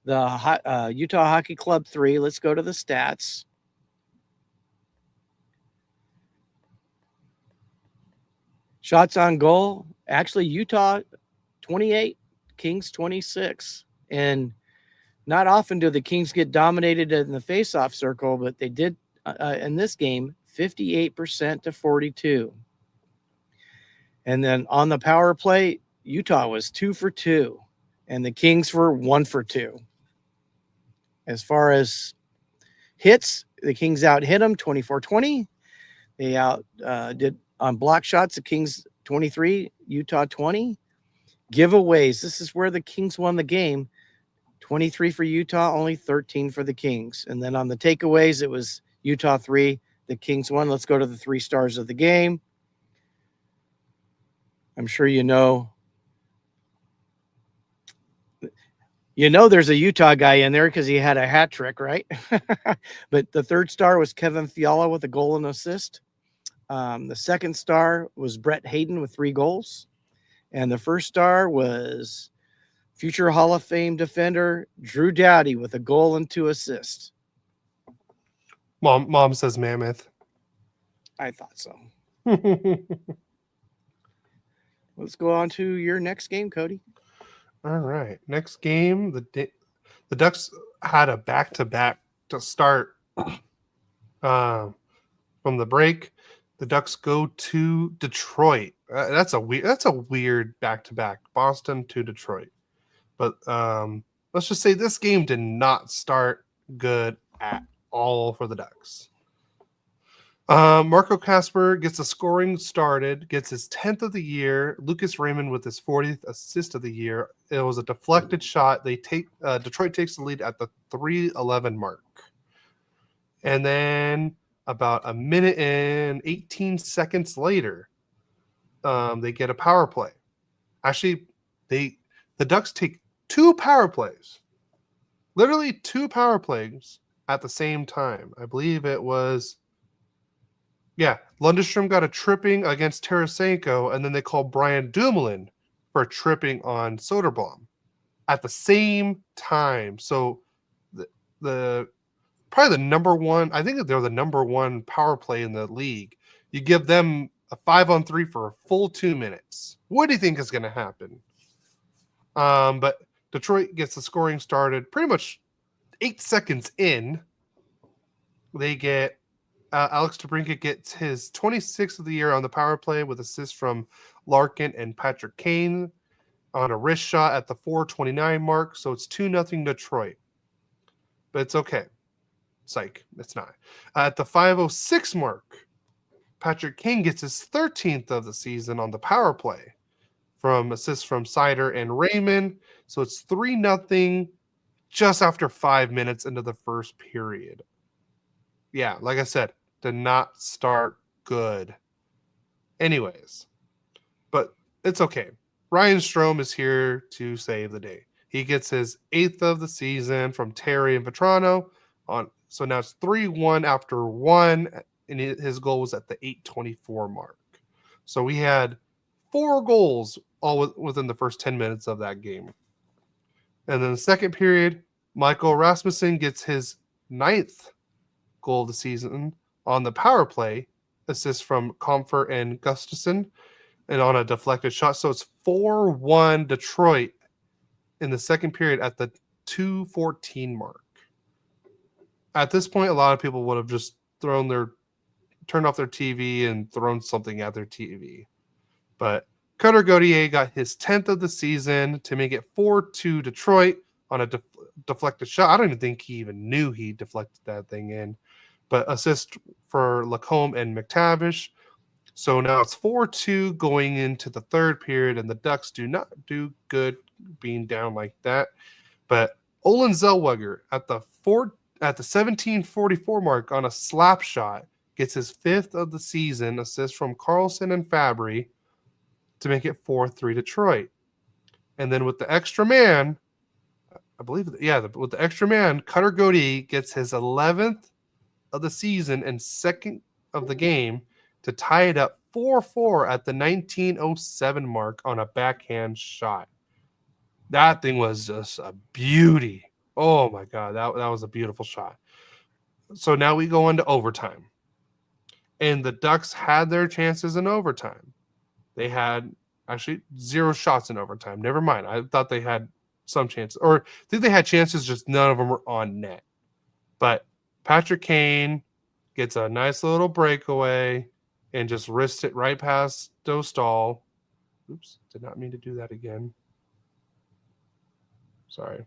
the Utah Hockey Club 3. Let's go to the stats. Shots on goal, actually Utah 28, Kings 26. And not often do the Kings get dominated in the faceoff circle, but they did in this game, 58% to 42. And then on the power play, Utah was 2 for 2, and the Kings were 1 for 2. As far as hits, the Kings out hit them 24-20. They out did on block shots, the Kings 23, Utah 20. Giveaways, this is where the Kings won the game. 23 for Utah, only 13 for the Kings. And then on the takeaways, it was Utah 3, the Kings 1. Let's go to the 3 stars of the game. I'm sure you know there's a Utah guy in there because he had a hat trick, right? But the 3rd star was Kevin Fiala with a goal and assist. The 2nd star was Brett Hayden with 3 goals. And the 1st star was future Hall of Fame defender Drew Doughty with a goal and 2 assists. Mom says Mammoth. I thought so. Let's go on to your next game, Cody. All right. Next game, the Ducks had a back-to-back to start from the break. The Ducks go to Detroit. That's a weird back-to-back. Boston to Detroit. But let's just say this game did not start good at all for the Ducks. Marco Kasper gets the scoring started, gets his 10th of the year. Lucas Raymond with his 40th assist of the year. It was a deflected shot. Detroit takes the lead at the 3:11 mark. And then about a minute and 18 seconds later, they get a power play. Actually, the Ducks take 2 power plays. Literally 2 power plays at the same time. I believe it was... Yeah, Lundestrom got a tripping against Tarasenko, and then they called Brian Dumoulin for tripping on Soderblom at the same time. So probably the number one. I think that they're the number one power play in the league. You give them a 5-on-3 for a full 2 minutes. What do you think is going to happen? But Detroit gets the scoring started pretty much 8 seconds in. They get Alex DeBrincat gets his 26th of the year on the power play with assists from Larkin and Patrick Kane on a wrist shot at the 4:29 mark. So it's 2-0 Detroit. But it's okay. Psych, it's not. At the 5:06 mark, Patrick Kane gets his 13th of the season on the power play from assists from Sider and Raymond. So it's 3-0 just after 5 minutes into the first period. Yeah, like I said, did not start good. Anyways, but it's okay. Ryan Strome is here to save the day. He gets his 8th of the season from Terry and Vetrano. So now it's 3-1 after 1, and his goal was at the 8:24 mark. So we had 4 goals all within the first 10 minutes of that game. And then the second period, Michael Rasmussen gets his 9th goal of the season on the power play, assist from Comfort and Gustafson, and on a deflected shot. So it's 4-1 Detroit in the second period at the 2:14 mark. At this point, a lot of people would have just turned off their TV and thrown something at their TV. But Cutter Gauthier got his 10th of the season to make it 4-2 Detroit on a deflected shot. I don't even think he even knew he deflected that thing in. But assist for Lacombe and McTavish. So now it's 4-2 going into the third period, and the Ducks do not do good being down like that. But Olin Zellweger at the 17:44 mark on a slap shot gets his 5th of the season assist from Carlson and Fabry to make it 4-3 Detroit. And then with the extra man, with the extra man, Cutter Gauthier gets his 11th of the season and 2nd of the game to tie it up 4-4 at the 19:07 mark on a backhand shot. That thing was just a beauty. Oh my God, that was a beautiful shot. So now we go into overtime. And the Ducks had their chances in overtime. They had actually 0 shots in overtime. Never mind. I thought they had some chances. Or I think they had chances, just none of them were on net. But Patrick Kane gets a nice little breakaway and just wrists it right past Dostal. Oops, did not mean to do that again. Sorry.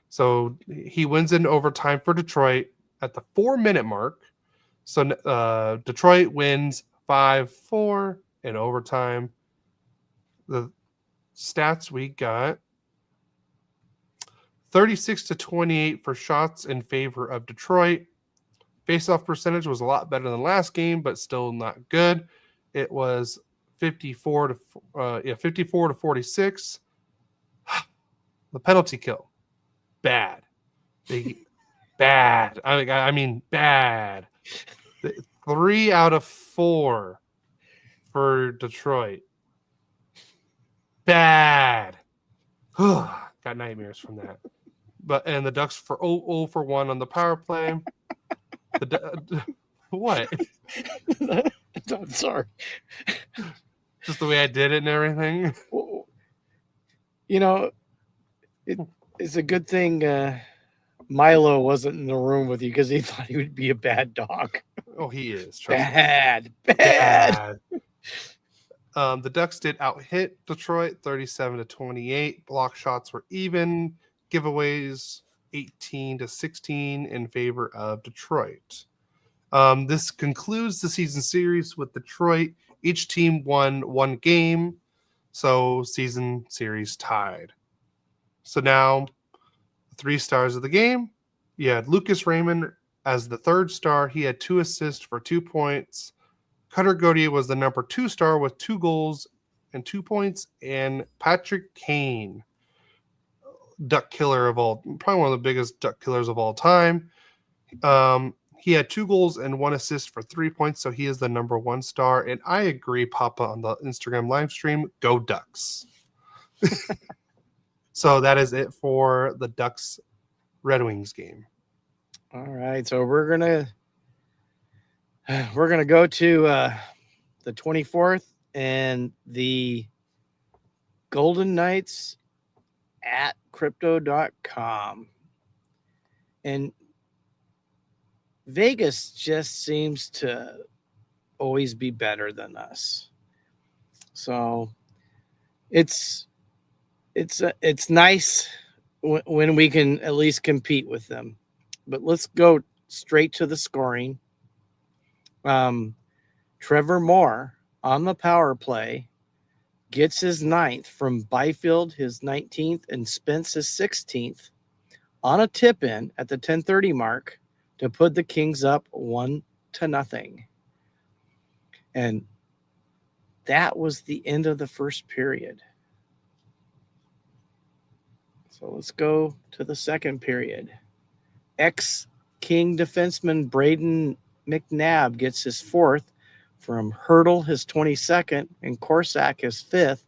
So he wins in overtime for Detroit at the 4-minute mark. So Detroit wins 5-4 in overtime. The stats we got: 36-28 for shots in favor of Detroit. Faceoff percentage was a lot better than last game, but still not good. It was 54 to 46. The penalty kill, bad. Bad. I mean, bad. 3 out of 4 for Detroit. Bad. Got nightmares from that. And the Ducks for 0 for 1 on the power play. What? I'm sorry. Just the way I did it and everything. You know, it's a good thing Milo wasn't in the room with you, because he thought he would be a bad dog. Oh, he is. Bad. The Ducks did out-hit Detroit 37-28. Block shots were even. Giveaways 18-16 in favor of Detroit. This concludes the season series with Detroit. Each team won 1 game, so season series tied. So now, 3 stars of the game. You had Lucas Raymond as the 3rd star. He had 2 assists for 2 points. Cutter Gauthier was the number 2 star with 2 goals and 2 points. And Patrick Kane, duck killer probably one of the biggest duck killers of all time. He had 2 goals and 1 assist for 3 points, so he is the number 1 star. And I agree, Papa, on the Instagram live stream. Go Ducks. So that is it for the Ducks Red Wings game. All right, so we're gonna go to the 24th and the Golden Knights at crypto.com. And Vegas just seems to always be better than us. So it's nice when we can at least compete with them. But let's go straight to the scoring. Trevor Moore on the power play gets his 9th from Byfield, his 19th, and Spence his 16th on a tip in at the 10:30 mark to put the Kings up 1-0. And that was the end of the first period. So let's go to the second period. Ex-King defenseman Braden McNabb gets his 4th from Hurdle, his 22nd, and Korsak, his 5th,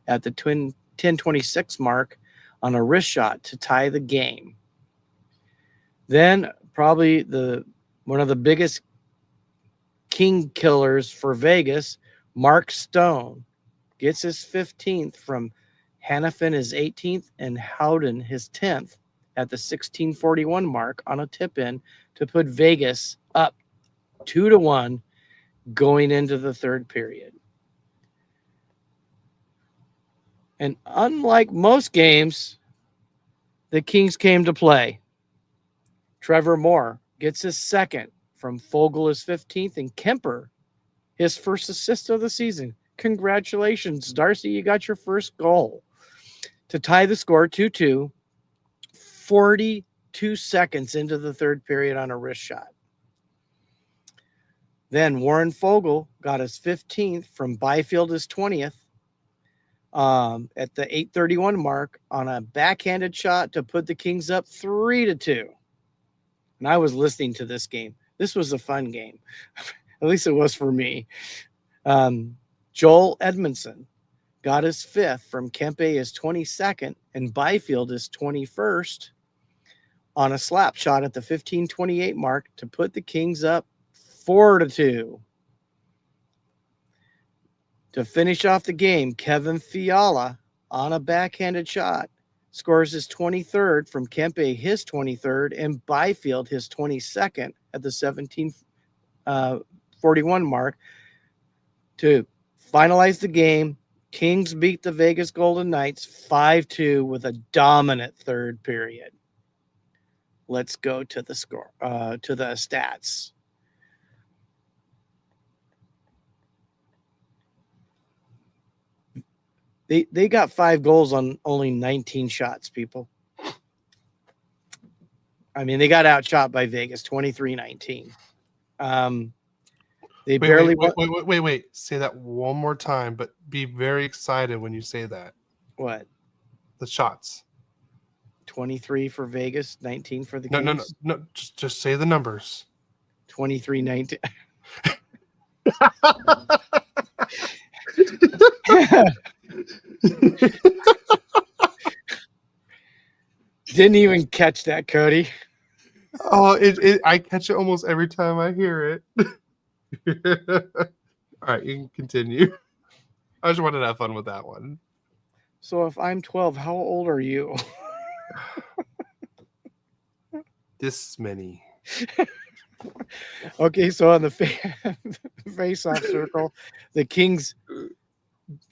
at the 10:26 mark on a wrist shot to tie the game. Then probably one of the biggest king killers for Vegas, Mark Stone, gets his 15th from Hannafin, his 18th, and Howden, his 10th, at the 16:41 mark on a tip-in to put Vegas up 2-1 going into the third period. And unlike most games, the Kings came to play. Trevor Moore gets his 2nd from Fogle, his 15th, and Kemper, his first assist of the season. Congratulations, Darcy. You got your first goal to tie the score 2-2, 42 seconds into the third period on a wrist shot. Then Warren Fogle got his 15th from Byfield, his 20th, at the 8:31 mark on a backhanded shot to put the Kings up 3-2. And I was listening to this game. This was a fun game. At least it was for me. Joel Edmondson got his 5th from Kempe, his 22nd, and Byfield his 21st on a slap shot at the 15:28 mark to put the Kings up 4-2. To finish off the game, Kevin Fiala on a backhanded shot scores his 23rd from Kempe, his 23rd, and Byfield his 22nd at the 17:41 mark to finalize the game. Kings beat the Vegas Golden Knights 5-2 with a dominant third period. Let's go to the score, to the stats. They got 5 goals on only 19 shots, people. I mean, they got outshot by Vegas 23-19. They barely wait. Say that one more time, but be very excited when you say that. What? The shots. 23 for Vegas, 19 for the Kings. No. Just say the numbers. 23-19. Didn't even catch that, Cody. Oh, I catch it almost every time I hear it. All right, you can continue. I just wanted to have fun with that one. So if I'm 12, how old are you? This many. Okay, so on the face-off circle, the Kings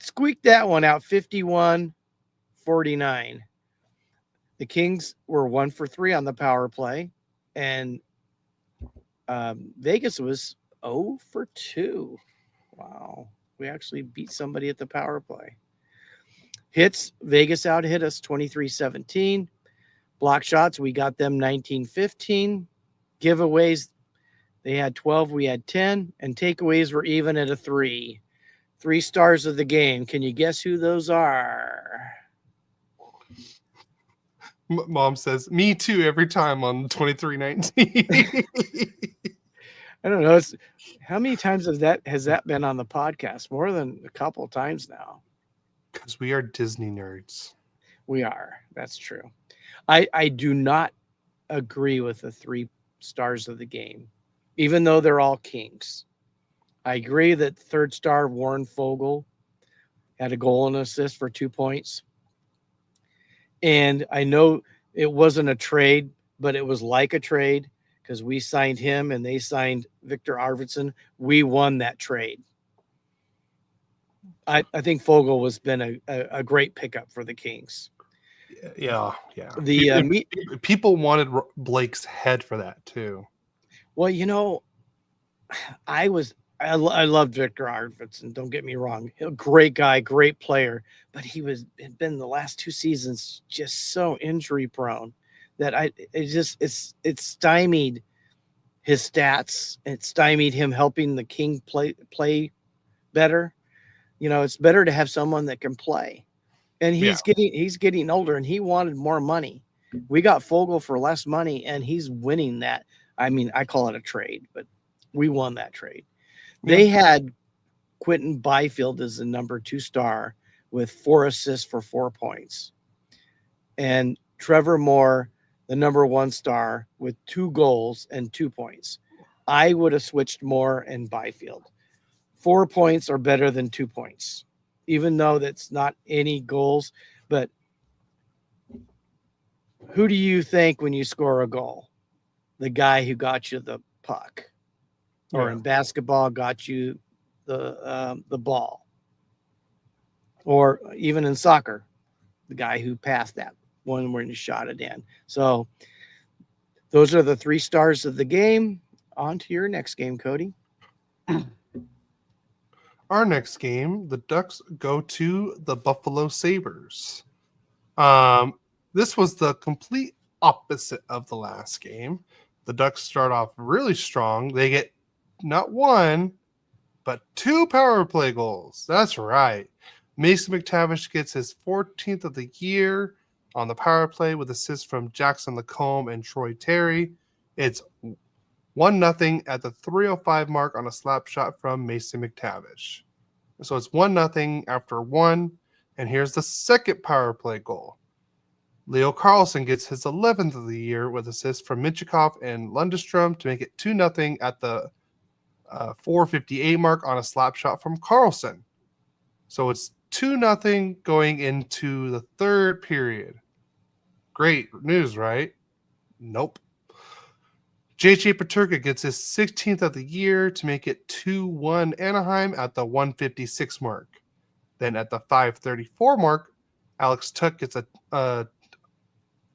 squeaked that one out 51-49. The Kings were 1 for 3 on the power play, and Vegas was 0 for 2. Wow. We actually beat somebody at the power play. Hits, Vegas out hit us 23-17. Block shots, we got them 19-15. Giveaways, they had 12, we had 10. And takeaways were even at a 3. 3 stars of the game. Can you guess who those are? Mom says, me too, every time on 23-19. I don't know. How many times has that been on the podcast? More than a couple of times now. Because we are Disney nerds. We are. That's true. I do not agree with the 3 stars of the game, even though they're all Kings. I agree that third star Warren Fogle had a goal and assist for 2 points. And I know it wasn't a trade, but it was like a trade because we signed him and they signed Victor Arvidsson. We won that trade. I think Fogle has been a great pickup for the Kings. Yeah. The People wanted Blake's head for that too. Well, I loved Victor Arvidsson. Don't get me wrong, a great guy, great player, but had been the last 2 seasons just so injury prone that it's stymied his stats. It stymied him helping the King play better. It's better to have someone that can play. And Yeah. he's getting older, and he wanted more money. We got Fogle for less money, and he's winning that. I mean, I call it a trade, but we won that trade. Yeah. They had Quentin Byfield as the number 2 star with 4 assists for 4 points, and Trevor Moore, the number 1 star, with 2 goals and 2 points. I would have switched Moore and Byfield. 4 points are better than 2 points, even though that's not any goals. But who do you think when you score a goal? The guy who got you the puck, or in basketball got you the ball, or even in soccer, the guy who passed that one when you shot it in. So those are the 3 stars of the game. On to your next game, Cody. Our next game, the Ducks go to the Buffalo Sabres. This was the complete opposite of the last game. The Ducks start off really strong. They get not 1, but 2 power play goals. That's right. Mason McTavish gets his 14th of the year on the power play with assists from Jackson Lacombe and Troy Terry. It's 1-0 at the 3:05 mark on a slap shot from Mason McTavish. So it's 1-0 after 1, and here's the second power play goal. Leo Carlson gets his 11th of the year with assists from Michikov and Lundestrom to make it 2-0 at the 4:58 mark on a slap shot from Carlson. So it's 2-0 going into the third period. Great news, right? Nope. JJ Paterka gets his 16th of the year to make it 2-1 Anaheim at the 1:56 mark. Then at the 5:34 mark, Alex Tuck gets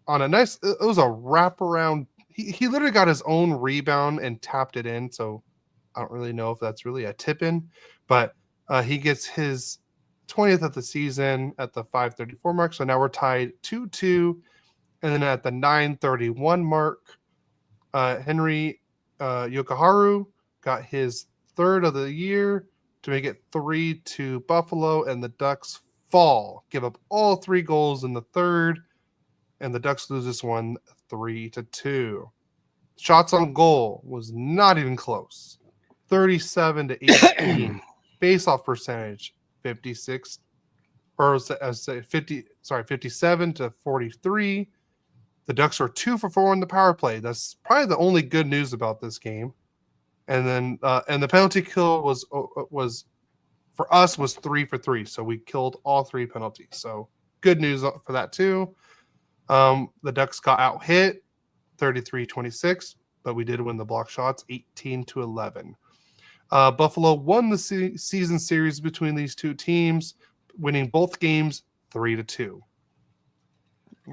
on a nice, it was a wraparound. He literally got his own rebound and tapped it in. So I don't really know if that's really a tip in, but he gets his 20th of the season at the 5:34 mark. So now we're tied 2-2. And then at the 9:31 mark, Henry Yokoharu got his 3rd of the year to make it 3 Buffalo, and the Ducks fall, give up all 3 goals in the third, and the Ducks lose this one 3-2. Shots on goal was not even close. 37-18. Face-off percentage 56, or say 50. Sorry, 57-43. The Ducks were 2 for 4 on the power play. That's probably the only good news about this game. And then and the penalty kill was for us was 3 for 3. So we killed all 3 penalties. So good news for that too. The Ducks got out hit 33-26, but we did win the block shots 18-11. Buffalo won the season series between these two teams, winning both games 3-2.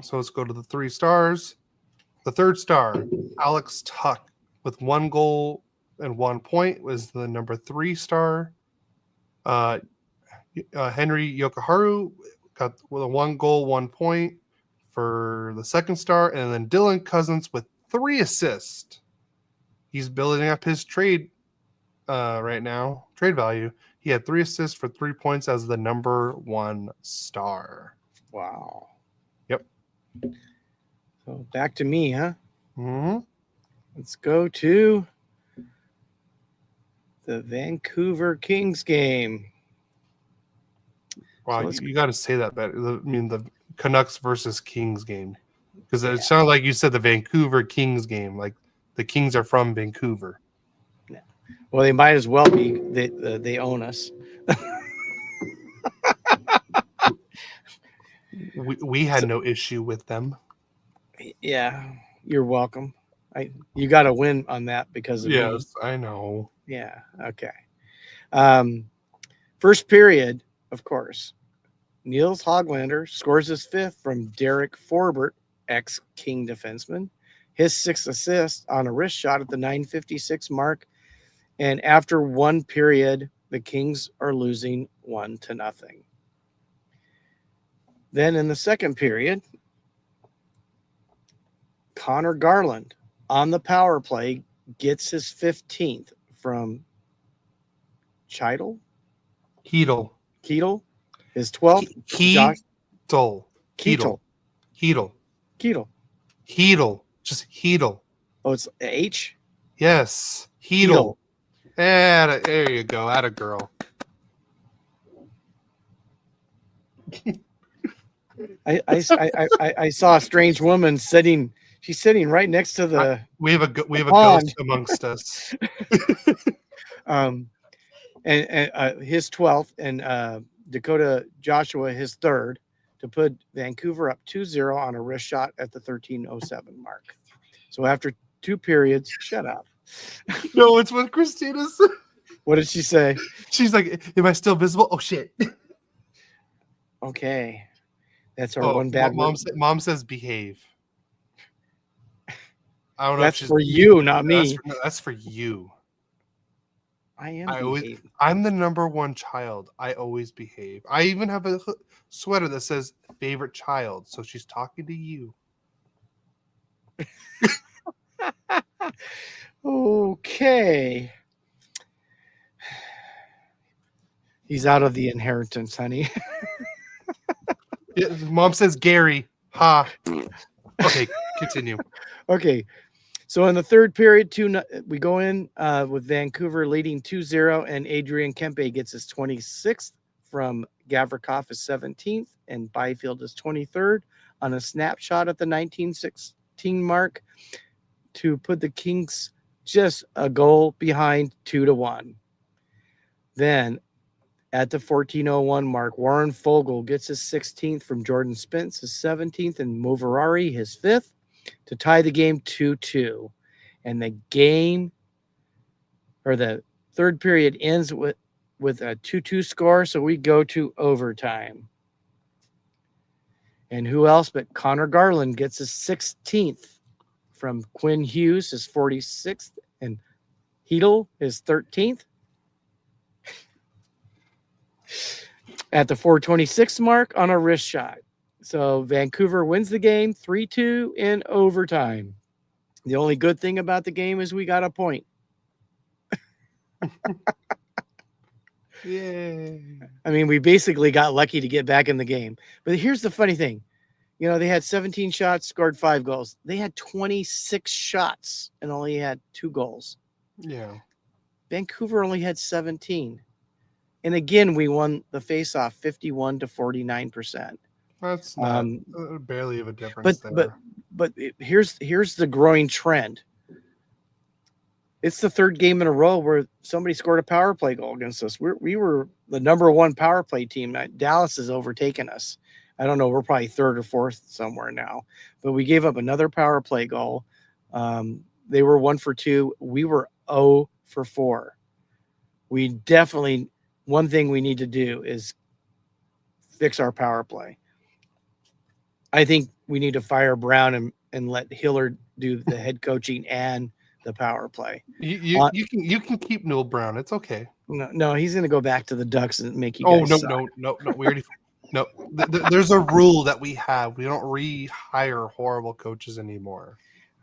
So let's go to the 3 stars. The 3rd star, Alex Tuck, with 1 goal and 1 point, was the number 3 star. Henry Yokoharu got with a 1 goal, 1 point for the 2nd star, and then Dylan Cousins with 3 assists. He's building up his trade right now, trade value. He had 3 assists for 3 points as the number 1 star. Wow. Yep. So back to me, huh? Mm-hmm. Let's go to the Vancouver Kings game. Wow, So you got to say that better. I mean, the Canucks versus Kings game. Because Yeah. it sounded like you said the Vancouver Kings game. Like the Kings are from Vancouver. Well, they might as well be. They own us. We had no issue with them. Yeah, you're welcome. You got to win on that because of me. Yes, I know. Yeah. Okay. First period, of course. Niels Hoglander scores his fifth from Derek Forbert, ex-King defenseman. His sixth assist on a wrist shot at the 9:56 mark. And after one period, the Kings are losing 1-0. Then in the second period, Connor Garland on the power play gets his 15th from Cheadle, Heedle. his 12th, Josh Heedle. Keetle. Heedle. Keetle. Heedle. Just Heedle. Oh, it's H? Yes. Heedle. Heedle. There you go. Atta girl. I saw a strange woman sitting. She's sitting right next to the We have a pond. ghost amongst us. And his 12th and Dakota Joshua his third to put Vancouver up 2-0 on a wrist shot at the 13:07 mark. So after two periods, shut up. No, it's what Christina said. What did she say? She's like, "Am I still visible?" Oh shit. Okay, that's our one bad mom. word. Mom says behave. I don't know. That's for you, not me. That's for you. I am. I'm the number one child. I always behave. I even have a sweater that says favorite child. So she's talking to you. Okay. He's out of the inheritance, honey. Yeah, Mom says Gary. Ha. Okay, continue. Okay. So in the third period, we go in with Vancouver leading 2-0, and Adrian Kempe gets his 26th from Gavrikov his 17th, and Byfield his 23rd on a snapshot at the 1916 mark to put the Kings just a goal behind 2-1. Then at the 14:01 mark, Warren Fogle gets his 16th from Jordan Spence, his 17th, and Moverari his 5th to tie the game 2-2. And the game, or the third period, ends with a 2-2 score, so we go to overtime. And who else but Connor Garland gets his 16th from Quinn Hughes, his 46th, and Heedle, his 13th. At the 4:26 mark on a wrist shot. So Vancouver wins the game 3-2 in overtime. The only good thing about the game is we got a point. Yay. I mean, we basically got lucky to get back in the game. But here's the funny thing. You know, they had 17 shots, scored 5 goals. They had 26 shots and only had 2 goals. Yeah. Vancouver only had 17. And again, we won the faceoff 51 to 49%. That's not barely of a difference there. But here's the growing trend. It's the third game in a row where somebody scored a power play goal against us. We were the number one power play team. Dallas has overtaken us. I don't know. We're probably third or fourth somewhere now. But we gave up another power play goal. They were 1 for 2. We were 0 for 4. We definitely, one thing we need to do is fix our power play. I think we need to fire Brown and let Hillard do the head coaching and the power play. You can keep Noel Brown. It's okay. No, he's going to go back to the Ducks and make you guys. suck. No. We already no. There's a rule that we have. We don't rehire horrible coaches anymore.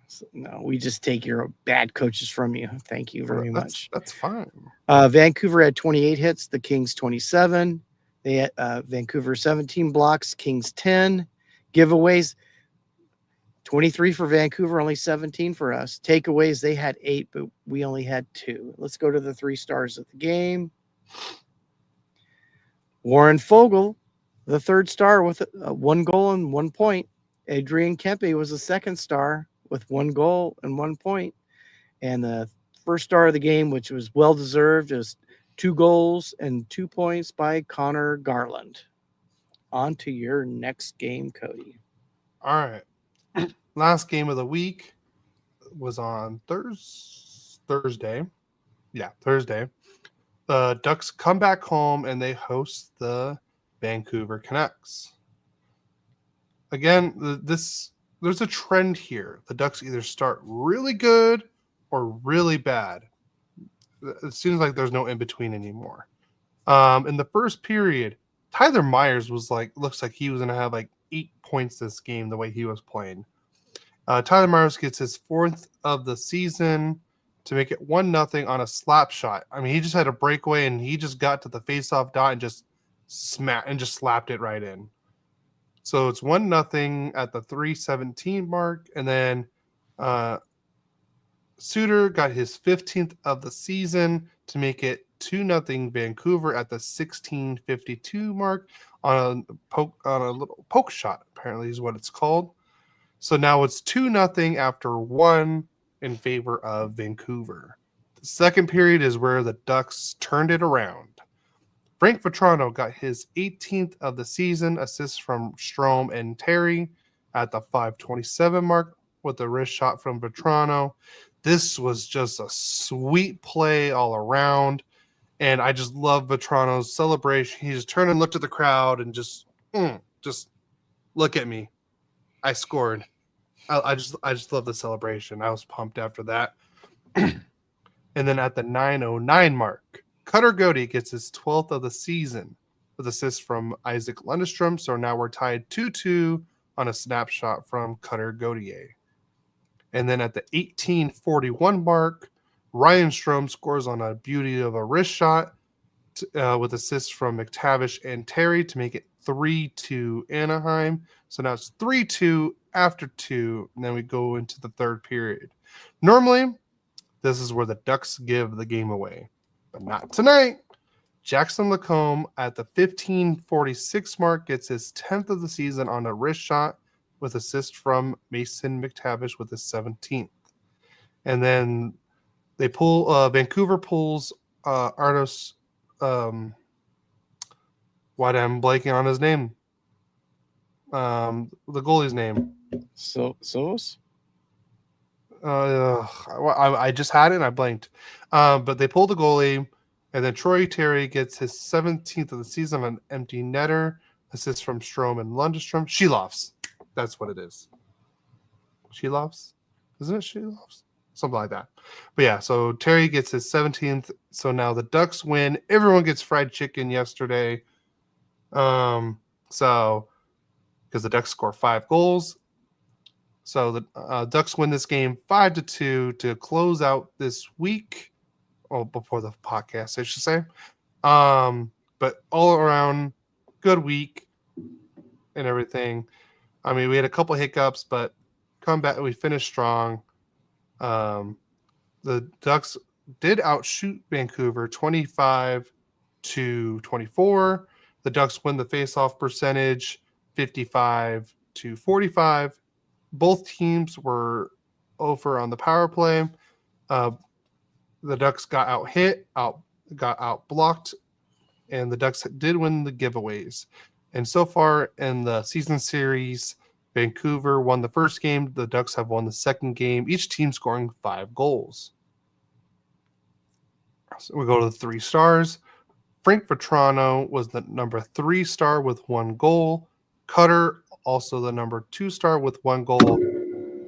So, no, we just take your bad coaches from you. Thank you very much. That's fine. Vancouver had 28 hits. The Kings 27. They had Vancouver 17 blocks. Kings 10 giveaways. 23 for Vancouver, only 17 for us. Takeaways, they had 8, but we only had 2. Let's go to the 3 stars of the game. Warren Fogle, the third star with 1 goal and 1 point. Adrian Kempe was the second star with 1 goal and 1 point. And the first star of the game, which was well deserved, is 2 goals and 2 points by Connor Garland. On to your next game, Cody. All right. Last game of the week was on Thursday. Yeah, Thursday. The Ducks come back home and they host the Vancouver Canucks. Again, there's a trend here. The Ducks either start really good or really bad. It seems like there's no in between anymore. In the first period, Tyler Myers looks like he was gonna have like 8 points this game the way he was playing. Tyler Myers gets his 4th of the season to make it 1-0 on a slap shot. I mean, he just had a breakaway and he just got to the faceoff dot and just slapped it right in. So it's 1-0 at the 3:17 mark, and then Suter got his 15th of the season to make it 2-0 Vancouver at the 16:52 mark on a little poke shot. Apparently, is what it's called. So now it's 2-0 after 1 in favor of Vancouver. The second period is where the Ducks turned it around. Frank Vetrano got his 18th of the season, assists from Strome and Terry at the 5:27 mark with a wrist shot from Vetrano. This was just a sweet play all around, and I just love Vetrano's celebration. He just turned and looked at the crowd and just look at me. I scored. I just love the celebration. I was pumped after that. And then at the 9:09 mark, Cutter Goody gets his 12th of the season with assists from Isaac Lundestrom. So now we're tied 2-2 on a snapshot from Cutter Godier. And then at the 18:41 mark, Ryan Strome scores on a beauty of a wrist shot with assists from McTavish and Terry to make it 3-2 Anaheim. So now it's 3-2 after 2, and then we go into the third period. Normally, this is where the Ducks give the game away, but not tonight. Jackson Lacombe at the 15:46 mark gets his 10th of the season on a wrist shot with assist from Mason McTavish with his 17th. And then they Vancouver pulls Arnos, why am I blanking on his name? The goalie's name. Sos? I just had it and I blanked. But they pulled the goalie, and then Troy Terry gets his 17th of the season on an empty netter. Assist from Strome and Lundestrom. Sheloffs. That's what it is. Sheloffs? Isn't it Sheloffs? Something like that. But yeah, so Terry gets his 17th. So now the Ducks win. Everyone gets fried chicken yesterday. So because the Ducks score 5 goals. So the Ducks win this game 5-2 to close out this week. Oh, before the podcast, I should say. But all around, good week and everything. I mean, we had a couple hiccups, but come back. We finished strong. The Ducks did outshoot Vancouver 25-24. The Ducks win the faceoff percentage 55-45. Both teams were over on the power play. The Ducks got got out blocked, and the Ducks did win the giveaways. And so far in the season series, Vancouver won the first game. The Ducks have won the second game, each team scoring 5 goals. So we go to the 3 stars. Frank Vetrano was the number 3 star with 1 goal. Cutter, also the number 2 star with 1 goal.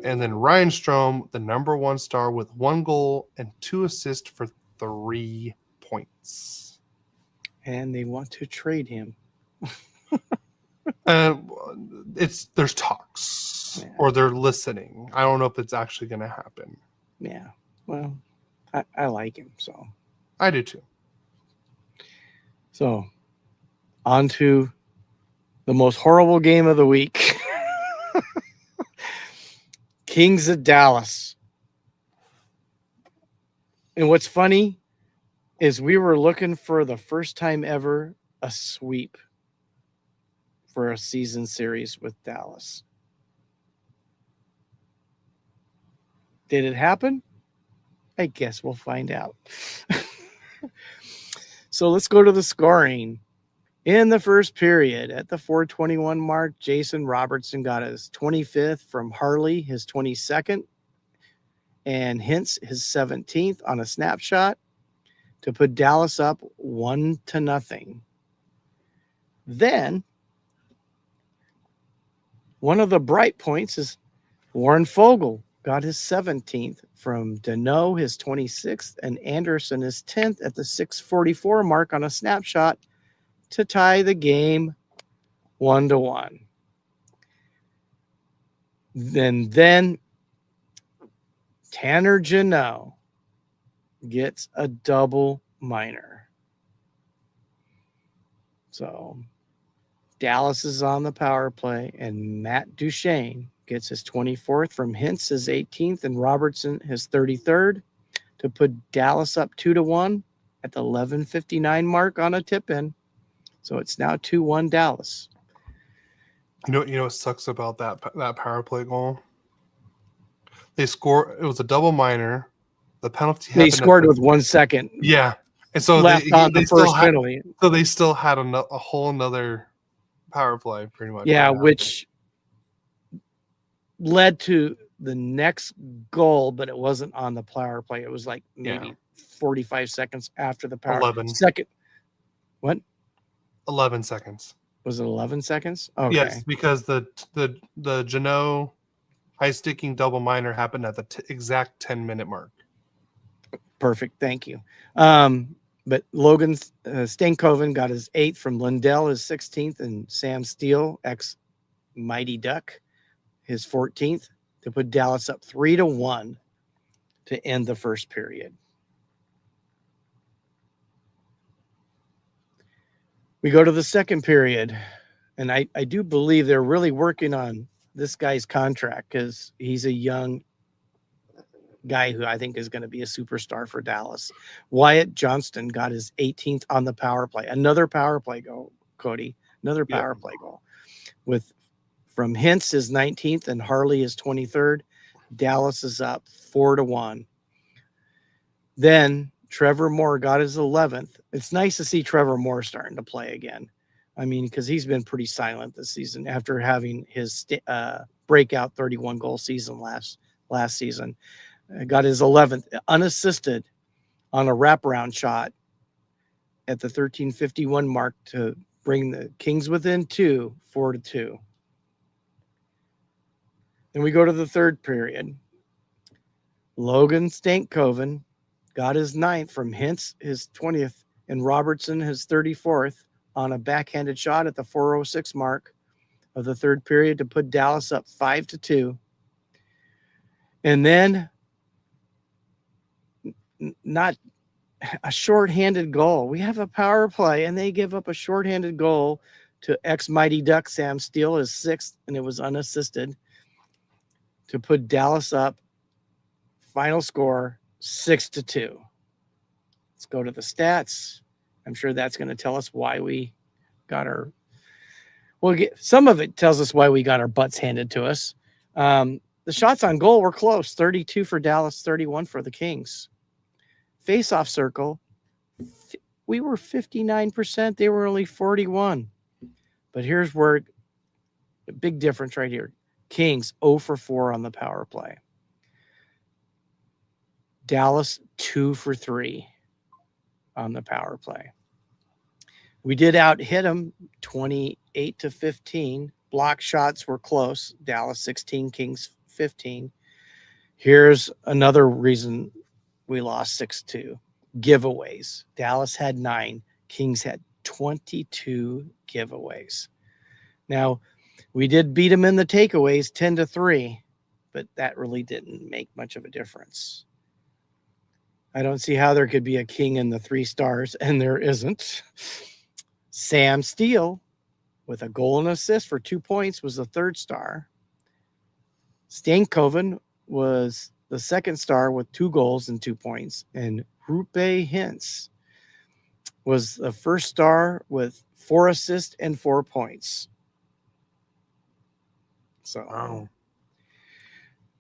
And then Ryan Strome, the number 1 star with 1 goal and 2 assists for 3 points. And they want to trade him. There's talks, or they're listening. I don't know if it's actually going to happen. Yeah, well, I like him, so. I do too. So, on to the most horrible game of the week. Kings of Dallas. And what's funny is we were looking for the first time ever a sweep for a season series with Dallas. Did it happen? I guess we'll find out. So let's go to the scoring. In the first period, at the 421 mark, Jason Robertson got his 25th from Harley, his 22nd, and Hintz his 17th on a snapshot to put Dallas up 1-0. Then one of the bright points is Warren Fogle got his 17th from Deneau, his 26th, and Anderson his 10th at the 644 mark on a snapshot to tie the game 1-1. Then Tanner Jeannot gets a double minor. So Dallas is on the power play, and Matt Duchesne gets his 24th from Hintz, his 18th, and Robertson his 33rd to put Dallas up 2-1 at the 11:59 mark on a tip-in. So it's now 2-1 Dallas. You know what sucks about that power play goal? They score. It was a double minor. The penalty. They scored with 1 second. Yeah, and so left on the first penalty. So they still had a whole another power play, pretty much. Yeah, which led to the next goal, but it wasn't on the power play. It was like maybe 45 seconds after the power 11. Second. What? 11 seconds. Was it 11 seconds? Okay. Yes, because the Jeannot high sticking double minor happened at the exact 10-minute mark. Perfect. Thank you. But Logan Stankoven got his 8th from Lindell, his 16th, and Sam Steele, ex Mighty Duck, his 14th to put Dallas up 3-1 to end the first period. We go to the second period, and I do believe they're really working on this guy's contract because he's a young guy who I think is going to be a superstar for Dallas. Wyatt Johnston got his 18th on the power play. Another power play goal, Cody. Another power play goal. With from Hintz his 19th and Harley his 23rd. Dallas is up 4-1. Then Trevor Moore got his 11th. It's nice to see Trevor Moore starting to play again. I mean, because he's been pretty silent this season after having his breakout 31-goal season last season. Got his 11th unassisted on a wraparound shot at the 13:51 mark to bring the Kings within 4-2. Then we go to the third period. Logan Stankoven got his 9th from Hintz, his 20th, and Robertson his 34th on a backhanded shot at the 4:06 mark of the third period to put Dallas up 5-2. And then not a shorthanded goal. We have a power play, and they give up a shorthanded goal to ex-Mighty Duck Sam Steele, his 6th, and it was unassisted to put Dallas up. Final score 6-2. Let's go to the stats. I'm sure that's going to tell us why we got our. Some of it tells us why we got our butts handed to us. The shots on goal were close: 32 for Dallas, 31 for the Kings. Face-off circle, we were 59%. They were only 41. But here's where the big difference right here. Kings 0 for 4 on the power play. Dallas 2 for 3 on the power play. We did out-hit them 28-15. Block shots were close. Dallas 16, Kings 15. Here's another reason we lost 6-2. Giveaways. Dallas had 9. Kings had 22 giveaways. Now, we did beat them in the takeaways 10-3, but that really didn't make much of a difference. I don't see how there could be a king in the 3 stars, and there isn't. Sam Steele, with a goal and assist for 2 points, was the 3rd star. Stankoven was the 2nd star with 2 goals and 2 points. And Rupe Hintz was the 1st star with 4 assists and 4 points. So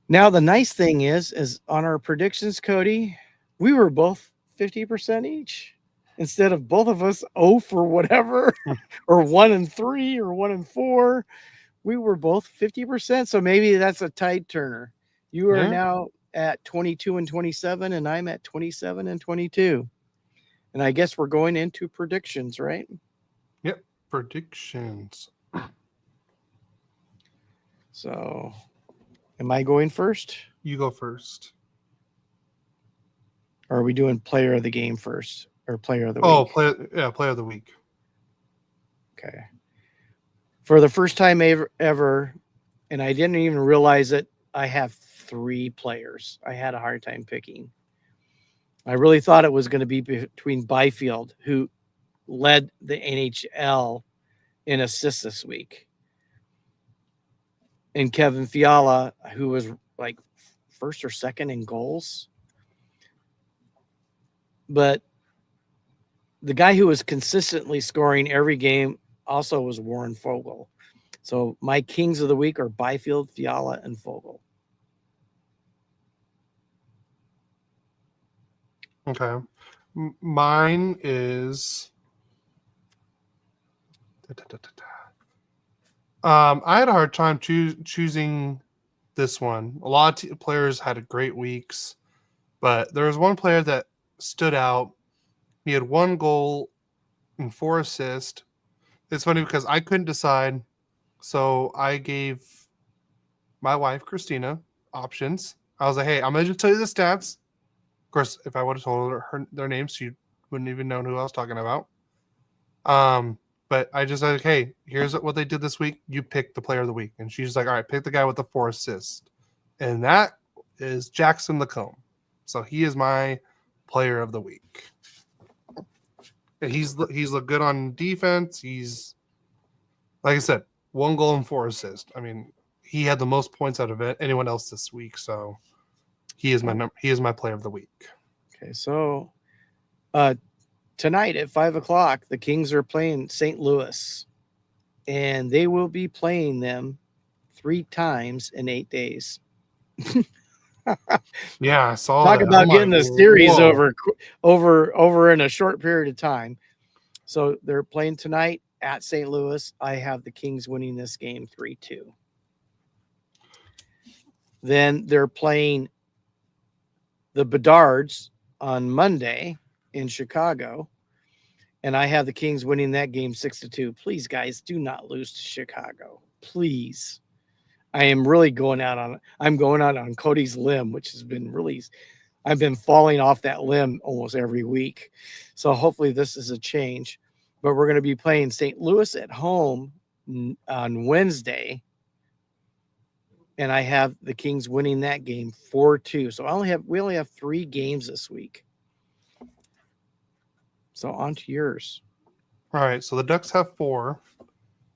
Now the nice thing is on our predictions, Cody, we were both 50% each. Instead of both of us 0 for whatever, or 1 and 3 or 1 and 4, we were both 50%. So maybe that's a tide turner. You are Yeah. now at 22 and 27, and I'm at 27 and 22. And I guess we're going into predictions, right? Yep. Predictions. So am I going first? You go first. Or are we doing player of the game first or player of the Oh, week? player of the week. Okay. For the first time ever, and I didn't even realize it, I have 3 players. I had a hard time picking. I really thought it was going to be between Byfield, who led the NHL in assists this week, and Kevin Fiala, who was like first or second in goals. But the guy who was consistently scoring every game also was Warren Foegele. So my kings of the week are Byfield, Fiala, and Foegele. Okay. Mine is. I had a hard time choosing this one. A lot of players had great weeks, but there was one player that stood out. He had 1 goal and 4 assists. It's funny because I couldn't decide, so I gave my wife Christina options. I was like, "Hey, I'm gonna just tell you the stats." Of course, if I would have told her their names, she wouldn't even know who I was talking about. But I just said, "Hey, here's what they did this week. You pick the player of the week," and she's like, "All right, pick the guy with the 4 assists," and that is Jackson Lacombe. So he is my player of the week. And he's looked good on defense. He's like I said, 1 goal and 4 assists. I mean, he had the most points out of anyone else this week. So he is my player of the week. Okay, so tonight at 5 o'clock, the Kings are playing St. Louis, and they will be playing them 3 times in 8 days. Yeah, I saw Talk that. I'm about like, getting the series whoa. over in a short period of time. So they're playing tonight at St. Louis. I have the Kings winning this game 3-2. Then they're playing the Bedards on Monday in Chicago, and I have the Kings winning that game 6-2. Please, guys, do not lose to Chicago. Please. I'm going out on Cody's limb, which has been really, I've been falling off that limb almost every week. So hopefully this is a change. But we're going to be playing St. Louis at home on Wednesday, and I have the Kings winning that game 4-2. So we only have 3 games this week. So on to yours. All right, so the Ducks have 4.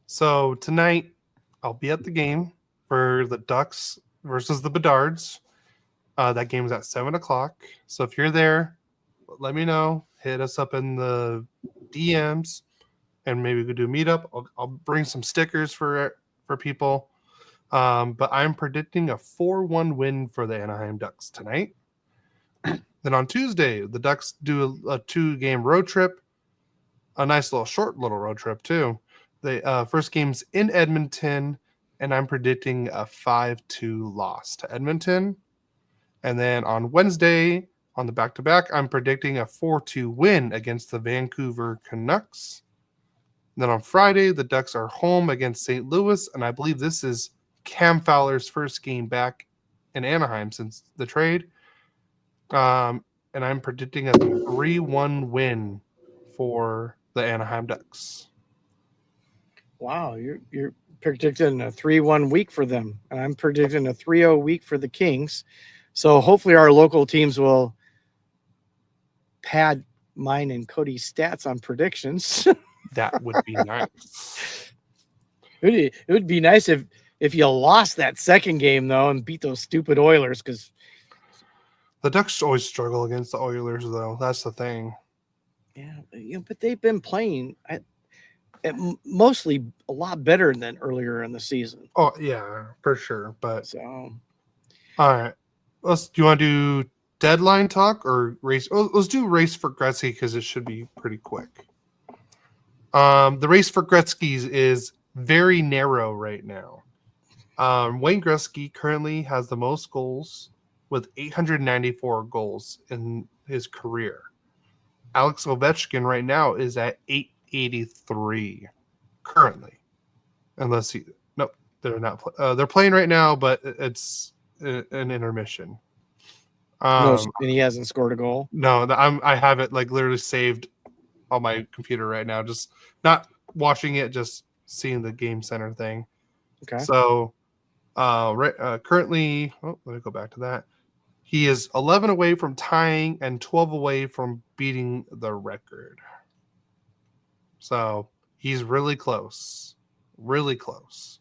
So tonight I'll be at the game for the Ducks versus the Bedards. That game's at 7 o'clock. So if you're there, let me know. Hit us up in the DMs, and maybe we could do a meetup. I'll bring some stickers for people. But I'm predicting a 4-1 win for the Anaheim Ducks tonight. Then on Tuesday, the Ducks do a 2-game road trip. A nice short little road trip too. The first game's in Edmonton, and I'm predicting a 5-2 loss to Edmonton. And then on Wednesday, on the back-to-back, I'm predicting a 4-2 win against the Vancouver Canucks. And then on Friday, the Ducks are home against St. Louis, and I believe this is Cam Fowler's first game back in Anaheim since the trade. And I'm predicting a 3-1 win for the Anaheim Ducks. Wow, you're predicting a 3-1 week for them, and I'm predicting a 3-0 week for the Kings. So hopefully our local teams will pad mine and Cody's stats on predictions. That would be nice. It would be nice if you lost that second game though and beat those stupid Oilers, because The Ducks always struggle against the Oilers, though. That's the thing. yeah, but they've been playing mostly a lot better than earlier in the season. Oh, yeah, for sure. But So All right. Do you want to do deadline talk or race? Oh, let's do race for Gretzky because it should be pretty quick. The race for Gretzky's is very narrow right now. Wayne Gretzky currently has the most goals with 894 goals in his career. Alex Ovechkin right now is at 883 currently. Unless he, nope, they're not. They're playing right now, but it's an intermission. No, and he hasn't scored a goal. No, I have it like literally saved on my computer right now. Just not watching it, just seeing the game center thing. Okay. So, currently, let me go back to that. He is 11 away from tying and 12 away from beating the record. So he's really close, really close.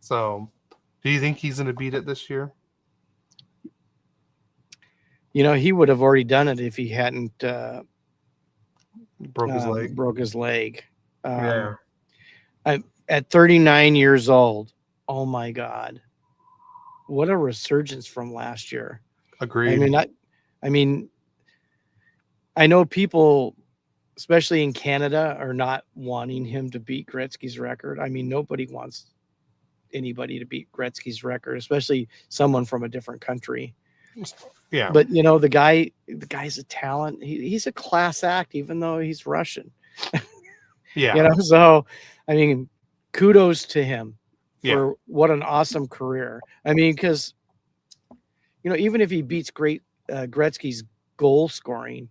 So, do you think he's going to beat it this year? You know, he would have already done it if he hadn't Broke his leg. Broke his leg. Yeah. At 39 years old. Oh my God. What a resurgence from last year. Agreed. I mean, I know people, especially in Canada, are not wanting him to beat Gretzky's record. I mean, nobody wants anybody to beat Gretzky's record, especially someone from a different country. Yeah. But you know, the guy's a talent. He's a class act, even though he's Russian. Yeah. You know, so I mean, kudos to him for Yeah. what an awesome career. I mean, because you know, even if he beats Gretzky's goal scoring,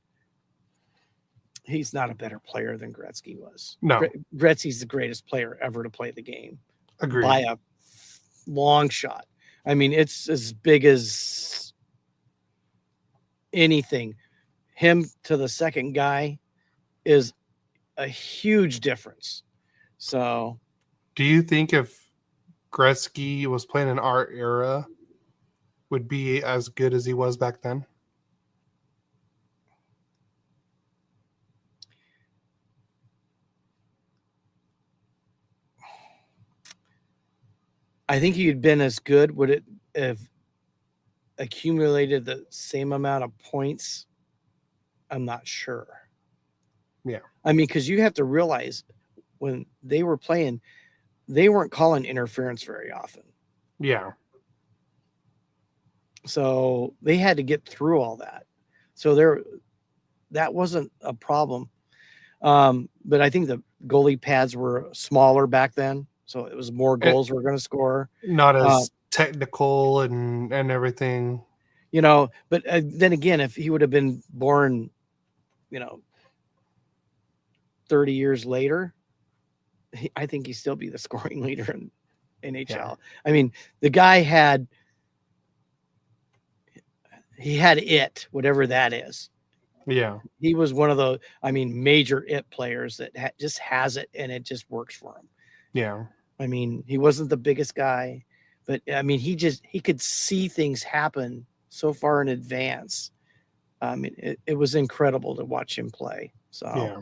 he's not a better player than Gretzky was. No. Gretzky's the greatest player ever to play the game. Agreed. By a long shot. I mean, it's as big as anything. Him to the second guy is a huge difference. So, do you think if Gretzky was playing in our era, would be as good as he was back then? I think he'd been as good. Would it have accumulated the same amount of points? I'm not sure. Yeah. I mean, because you have to realize when they were playing, they weren't calling interference very often. Yeah. So they had to get through all that. So that wasn't a problem. But I think the goalie pads were smaller back then. So it was more goals we're going to score. Not as technical and everything. You know, but then again, if he would have been born, you know, 30 years later, I think he'd still be the scoring leader in NHL. Yeah. I mean, the guy had it, whatever that is. Yeah. He was one of the, major it players that just has it and it just works for him. Yeah. I mean, he wasn't the biggest guy, but I mean, he could see things happen so far in advance. It was incredible to watch him play. So, yeah.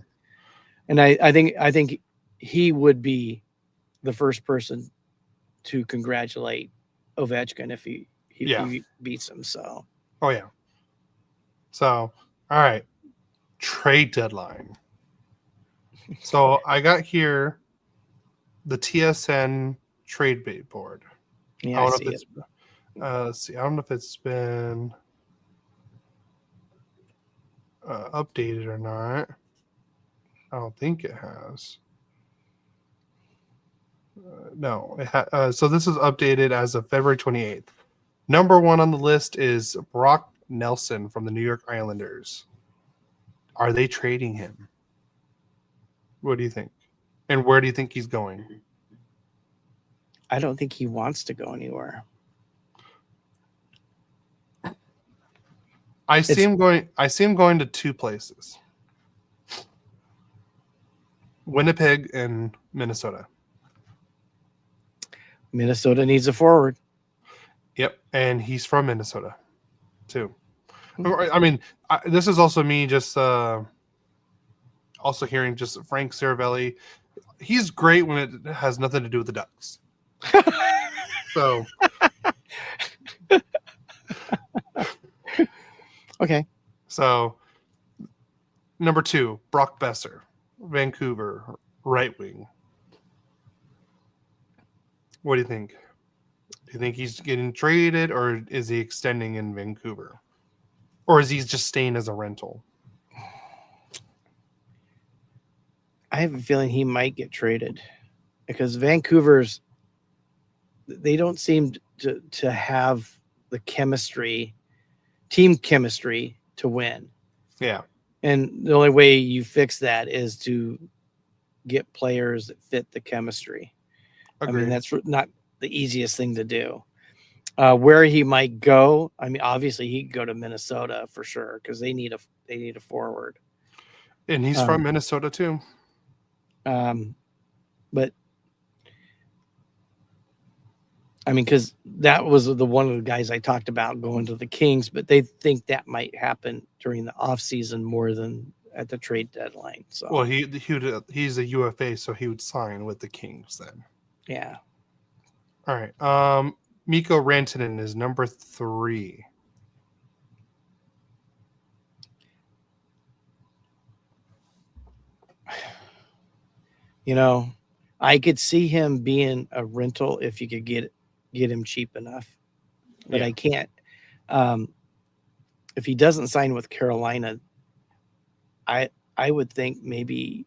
And I think he would be the first person to congratulate Ovechkin if he beats him. So, oh yeah. So, all right, trade deadline. So I got here the TSN trade bait board. Yeah, I don't know if it's I don't know if it's been updated or not. I don't think it has. No, so this is updated as of February 28th. Number one on the list is Brock Nelson from the New York Islanders. Are they trading him? What do you think? And where do you think he's going? I don't think he wants to go anywhere. I see him going to two places. Winnipeg and Minnesota. Minnesota needs a forward. Yep, and he's from Minnesota, too. I mean, this is also me just also hearing just Frank Saravelli. He's great when it has nothing to do with the Ducks. So, Okay. So number 2, Brock Besser, Vancouver, right wing. What do you think? Do you think he's getting traded, or is he extending in Vancouver? Or is he just staying as a rental? I have a feeling he might get traded because Vancouver's they don't seem to have the chemistry, team chemistry to win. Yeah. And the only way you fix that is to get players that fit the chemistry. Agreed. I mean, that's not the easiest thing to do. Where he might go, I mean, obviously he could go to Minnesota for sure because they need a forward. And he's from Minnesota too. But I mean, because that was the one of the guys I talked about going to the Kings, but they think that might happen during the offseason more than at the trade deadline. So, Well, he's a UFA, so he would sign with the Kings then. yeah. All right. Mikko Rantanen is number 3. You know, I could see him being a rental if you could get him cheap enough, but I can't. If he doesn't sign with Carolina, I would think maybe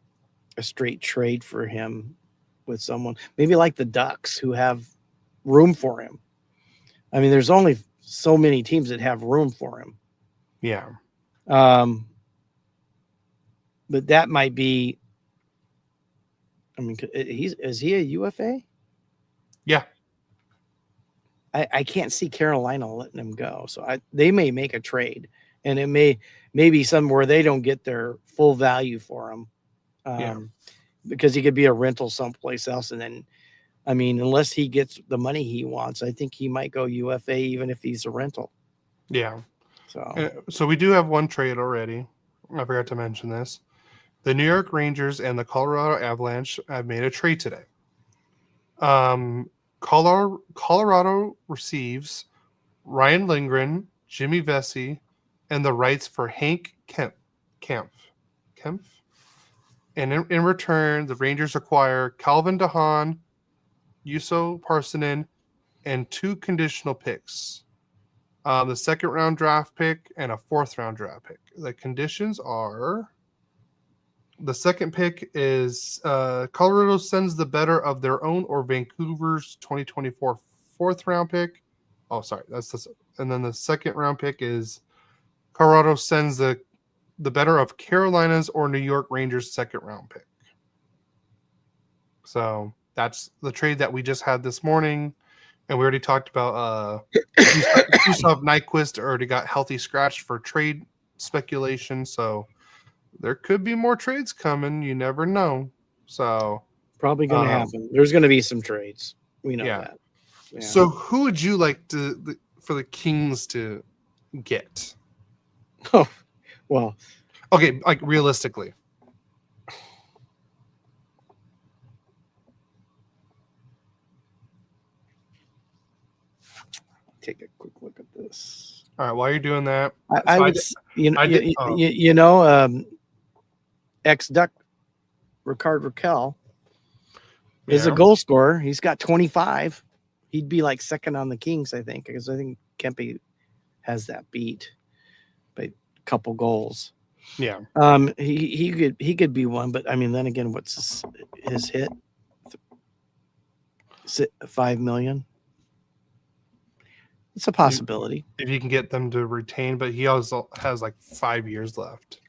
a straight trade for him with someone, maybe like the Ducks who have room for him. I mean, there's only so many teams that have room for him. Yeah. But that might be. I mean, is he a UFA? Yeah. I can't see Carolina letting him go. So they may make a trade, and it may be somewhere where they don't get their full value for him, because he could be a rental someplace else. And then, I mean, unless he gets the money he wants, I think he might go UFA even if he's a rental. Yeah. So, So we do have one trade already. I forgot to mention this. The New York Rangers and the Colorado Avalanche have made a trade today. Colorado receives Ryan Lindgren, Jimmy Vesey, and the rights for Hank Kempf. And in return, the Rangers acquire Calvin DeHaan, Juuso Parssinen, and 2 conditional picks. The 2nd-round draft pick and a 4th-round draft pick. The conditions are: the 2nd pick is Colorado sends the better of their own or Vancouver's 2024 4th-round pick. Oh, sorry, and then the 2nd-round pick is Colorado sends the better of Carolina's or New York Rangers 2nd-round pick. So that's the trade that we just had this morning. And we already talked about Gustav Nyquist already got healthy scratched for trade speculation. So there could be more trades coming. You never know. So probably going to happen. There's going to be some trades. We know that. Yeah. So who would you like for the Kings to get? Oh, well. Okay, like realistically. Take a quick look at this. All right, while you're doing that, ex-Duck Ricard Raquel is a goal scorer. He's got 25. He'd be like second on the Kings, I think, because I think Kempe has that beat by a couple goals. Yeah. He could be one, but I mean, then again, what's his hit? $5 million. It's a possibility if you can get them to retain, but he also has like 5 years left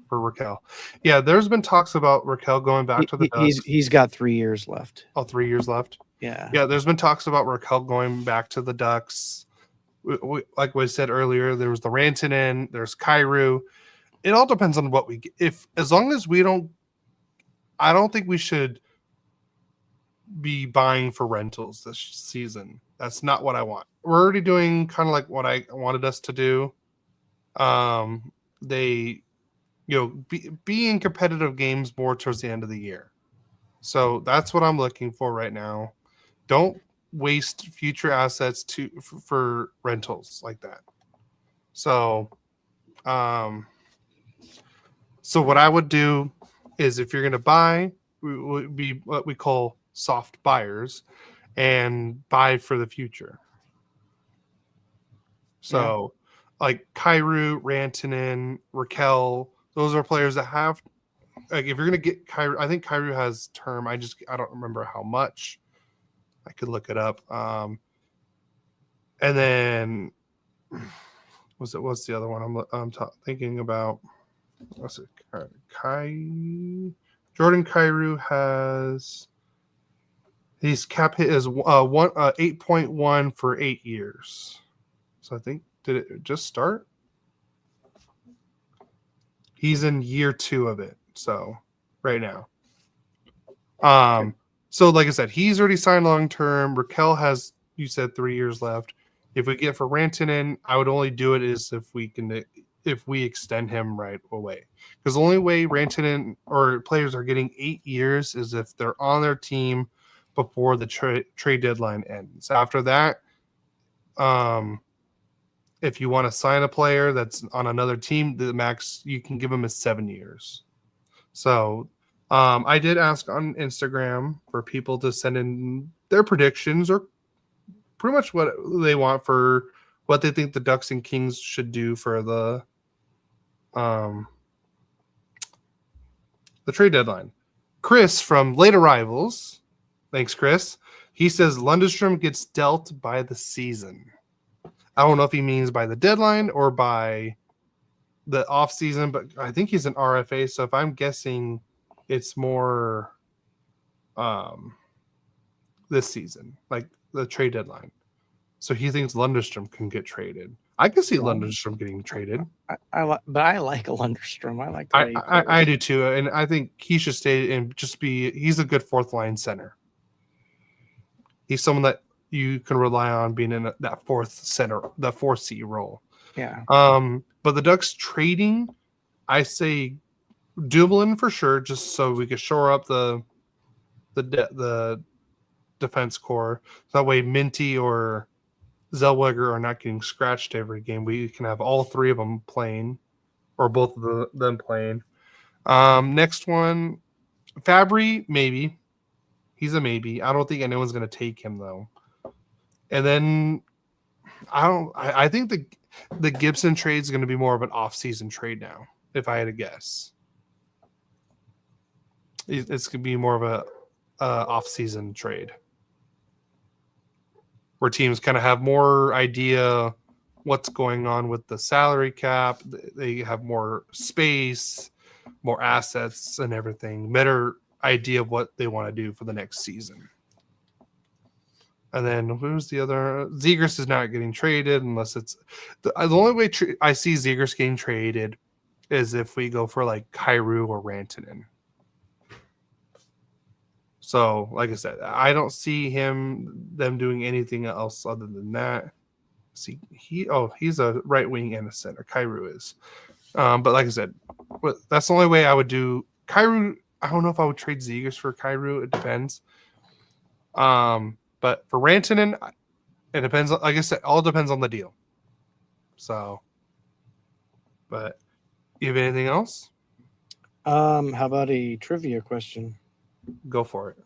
for Raquel. Yeah, there's been talks about Raquel going back to the Ducks. He's got 3 years left. Oh, 3 years left. Yeah. There's been talks about Raquel going back to the Ducks. Like we said earlier, there was the Rantanen, there's Kyrou. It all depends on what we get. As long as we don't, I don't think we should be buying for rentals this season. That's not what I want. We're already doing kind of like what I wanted us to do. Be in competitive games more towards the end of the year. So that's what I'm looking for right now. Don't waste future assets for rentals like that. So, so what I would do is if you're going to buy, we would be what we call soft buyers and buy for the future. So, like Kairu, Rantanen, Raquel, those are players that have like if you're gonna get Kairu, I think Kairu has term. I don't remember how much. I could look it up. And then what's the other one I'm thinking about? What's it? Jordan Kairu has his cap hit is 8.1 for 8 years. So I think did it just start? He's in year 2 of it. So right now. So like I said, he's already signed long term. Raquel has, you said, 3 years left. If we get for Rantanen, I would only do it is if we extend him right away. Because the only way Rantanen or players are getting 8 years is if they're on their team before the trade deadline ends. After that, if you want to sign a player that's on another team, the max you can give them is 7 years. So I did ask on Instagram for people to send in their predictions or pretty much what they want for what they think the Ducks and Kings should do for the trade deadline. Chris from Late Arrivals, thanks, Chris. He says Lundestrom gets dealt by the season. I don't know if he means by the deadline or by the off season, but I think he's an RFA. So if I'm guessing, it's more this season, like the trade deadline. So he thinks Lundestrom can get traded. I can see Lundestrom getting traded. But I like Lundstrom. I like the way he plays. I do too, and I think he should stay and just be. He's a good fourth line center. He's someone that you can rely on being in that fourth center, the 4C role. Yeah. But the Ducks trading, I say Dublin for sure, just so we could shore up the defense core. So that way Minty or Zellweger are not getting scratched every game. We can have all three of them playing, or both of them playing. Next one, Fabry, maybe. He's a maybe. I don't think anyone's going to take him though. And then I think the Gibson trade is going to be more of an off-season trade now, if I had to guess. It's going to be more of a off-season trade where teams kind of have more idea what's going on with the salary cap. They have more space, more assets and everything, better idea of what they want to do for the next season. And then who's the other? Zegras is not getting traded unless it's the only way I see Zegras getting traded is if we go for like Kairu or Rantanen. So, like I said, I don't see them doing anything else other than that. See, he's a right wing and a center. Kairu is, but like I said, that's the only way I would do Kairu. I don't know if I would trade Zegras for Kairu. It depends. But for Rantanen, it depends. Like I said, all depends on the deal. So, but you have anything else? How about a trivia question? Go for it.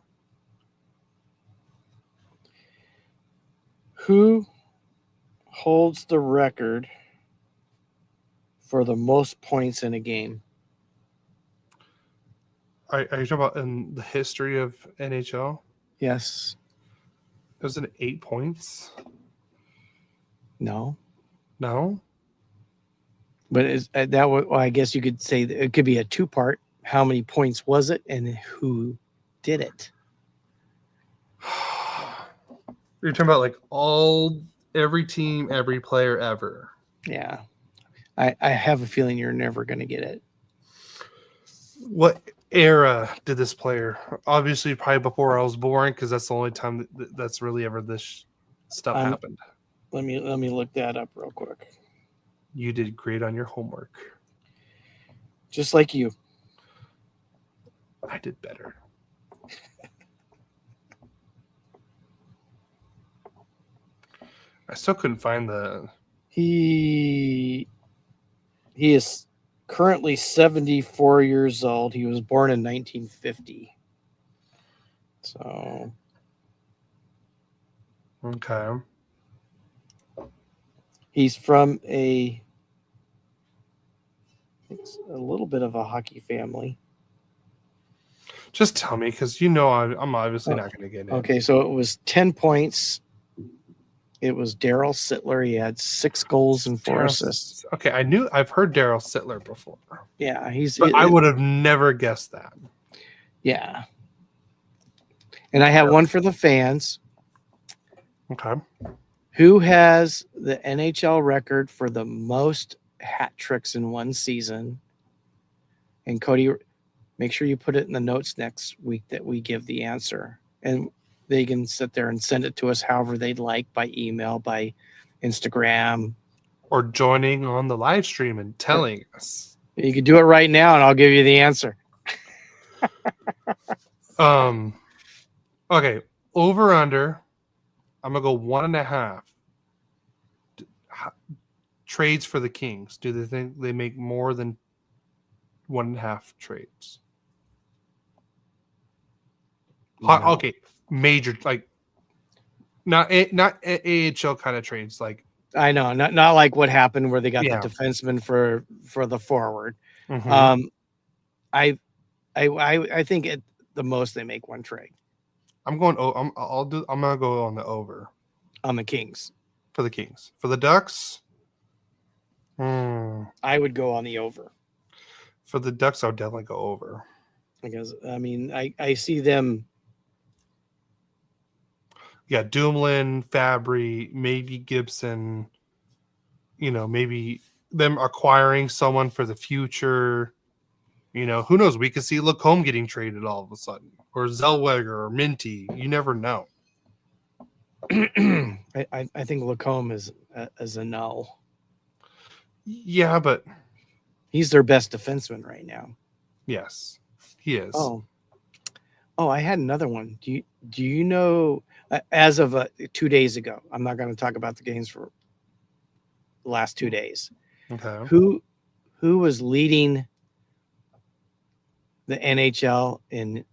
Who holds the record for the most points in a game? Are you talking about in the history of NHL? Yes. Was it 8 points? No. No. But is that what? Well, I guess you could say that it could be a two-part. How many points was it, and who did it? You're talking about like every team, every player ever. Yeah. I have a feeling you're never going to get it. What era did this player? Obviously, probably before I was born, because that's the only time that's really ever this stuff happened. Let me look that up real quick. You did great on your homework. Just like you. I did better. I still couldn't find the. He is currently 74 years old. He was born in 1950. So Okay. he's from it's a little bit of a hockey family. Just tell me, because I'm obviously not going to get it. Okay, so it was 10 points. It was Daryl Sittler. He had 6 goals and 4 assists. Okay, I've heard Daryl Sittler before. Yeah, but I would have never guessed that. Yeah. And I have one for the fans. Okay. Who has the NHL record for the most hat tricks in one season? And Cody, make sure you put it in the notes next week that we give the answer. And they can sit there and send it to us however they'd like, by email, by Instagram. Or joining on the live stream and telling us. You can do it right now and I'll give you the answer. Okay. Over under. I'm gonna go 1.5. Trades for the Kings. Do they think they make more than 1.5 trades? No. Okay, major, like not AHL kind of trades. Like I know, not like what happened where they got Yeah. the defenseman for the forward. mhm. I think at the most they make one trade I'm going. I'm gonna go on the over on the Kings. for the Kings. For the Ducks, I would go on the over for the Ducks, I would definitely go over. because I mean I see them. Yeah, Dumoulin, Fabry, maybe Gibson. Maybe them acquiring someone for the future. Who knows? We could see Lacombe getting traded all of a sudden, or Zellweger, or Minty. You never know. I think Lacombe is a no. Yeah, but He's their best defenseman right now. yes, he is. Oh, I had another one. Do you know, as of 2 days ago? I'm not going to talk about the games for the last 2 days. Okay. Who was leading the NHL in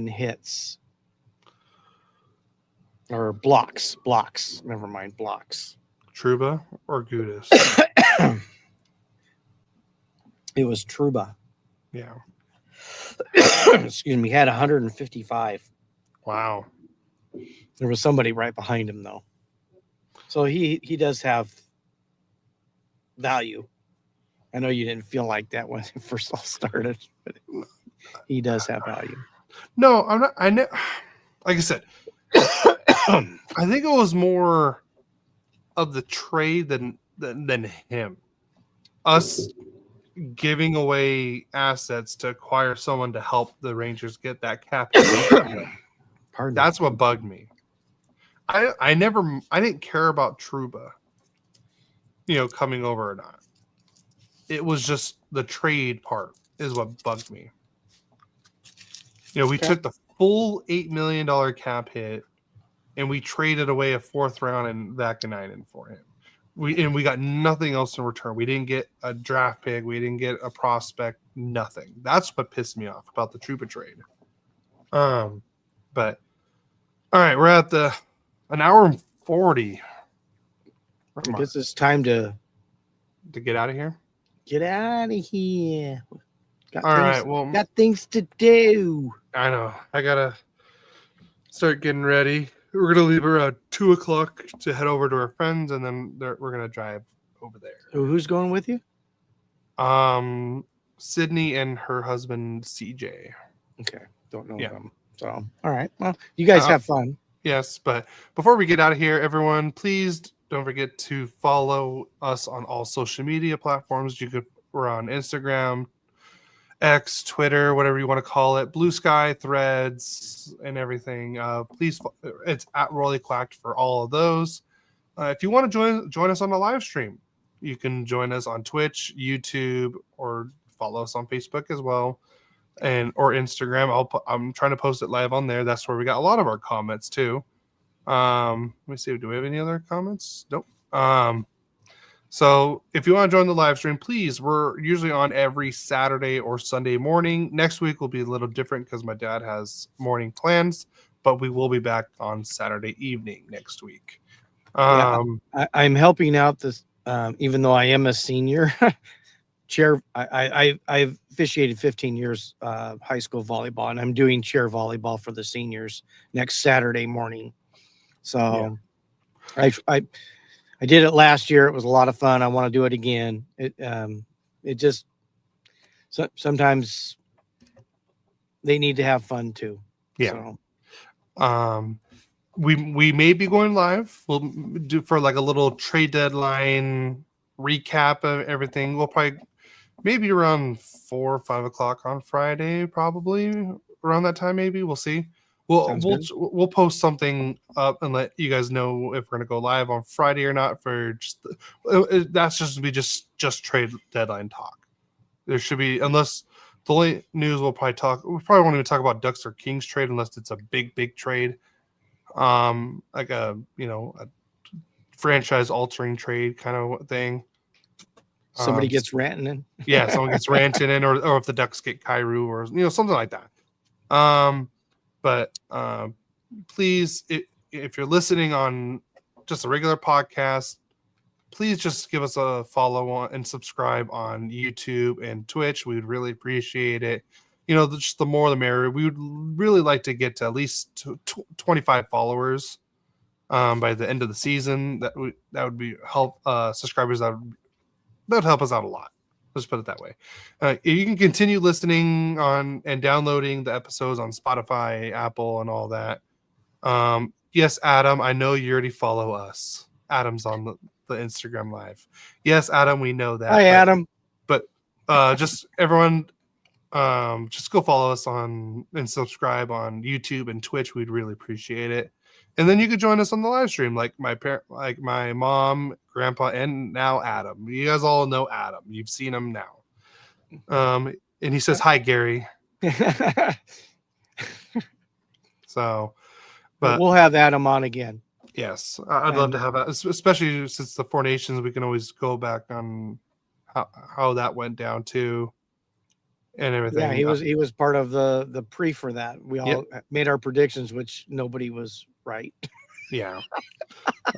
hits or blocks? Never mind, blocks. Trouba or Gudis? It was Trouba. Yeah. Excuse me. He had 155. Wow. There was somebody right behind him though, so he does have value. I know you didn't feel like that when it first all started, but he does have value. No, I'm not. I know. Like I said, I think it was more of the trade than him. Us giving away assets to acquire someone to help the Rangers get that cap. Pardon. That's what bugged me. I didn't care about Trouba, coming over or not. It was just the trade part is what bugged me. We took the full $8 million cap hit, and we traded away a 4th round and Vakanainen for him. We got nothing else in return. We didn't get a draft pick. We didn't get a prospect. Nothing. That's what pissed me off about the Trouba trade. But all right, we're at an hour and 40. I guess it's time to get out of here. Get out of here. Got things to do. I know. I gotta start getting ready. We're gonna leave around 2:00 to head over to our friends, and then we're gonna drive over there. Who's going with you? Sydney and her husband CJ. Okay, don't know them. So, all right. Well, you guys have fun. Yes, but before we get out of here, everyone, please don't forget to follow us on all social media platforms. We're on Instagram, X, Twitter, whatever you want to call it, Blue Sky, Threads, and everything. Please, it's at Rolly Clacked for all of those. If you want to join us on the live stream, you can join us on Twitch, YouTube, or follow us on Facebook as well, or Instagram. I'm trying to post it live on there. That's where we got a lot of our comments too. Let me see. Do we have any other comments? Nope. So if you want to join the live stream, please. We're usually on every Saturday or Sunday morning. Next week will be a little different because my dad has morning plans, but we will be back on Saturday evening next week. Yeah, I'm helping out this, even though I am a senior chair. I've officiated 15 years high school volleyball, and I'm doing chair volleyball for the seniors next Saturday morning. So I did it last year. It was a lot of fun. I want to do it again. It just sometimes they need to have fun too. Yeah. So. We may be going live. We'll do for like a little trade deadline recap of everything. We'll probably maybe around 4 or 5 o'clock on Friday, probably around that time. Maybe we'll see. Sounds good. We'll post something up and let you guys know if we're gonna go live on Friday or not. For just that's just to be just trade deadline talk. There should be, unless the only news we'll probably won't even talk about Ducks or Kings trade unless it's a big trade. Like a franchise altering trade kind of thing. Somebody gets ranting in. Yeah, someone gets ranted in, or if the Ducks get Kyrou, or something like that. But please, if you're listening on just a regular podcast, please just give us a follow on and subscribe on YouTube and Twitch. We would really appreciate it. Just the more the merrier. We would really like to get to at least 25 followers by the end of the season. That would be help subscribers. That would help us out a lot. Let's put it that way. You can continue listening on and downloading the episodes on Spotify, Apple, and all that. Yes, Adam, I know you already follow us. Adam's on the Instagram live. Yes, Adam, we know that. Hi, Adam. But just everyone, just go follow us on and subscribe on YouTube and Twitch. We'd really appreciate it. And then you could join us on the live stream, like my mom, grandpa, and now Adam. You guys all know Adam. You've seen him now. And he says hi, Gary. So, but we'll have Adam on again. Yes, I'd love to have that, especially since the Four Nations. We can always go back on how that went down too, and everything. Yeah, he was part of the pre for that. We all made our predictions, which nobody was right. Yeah.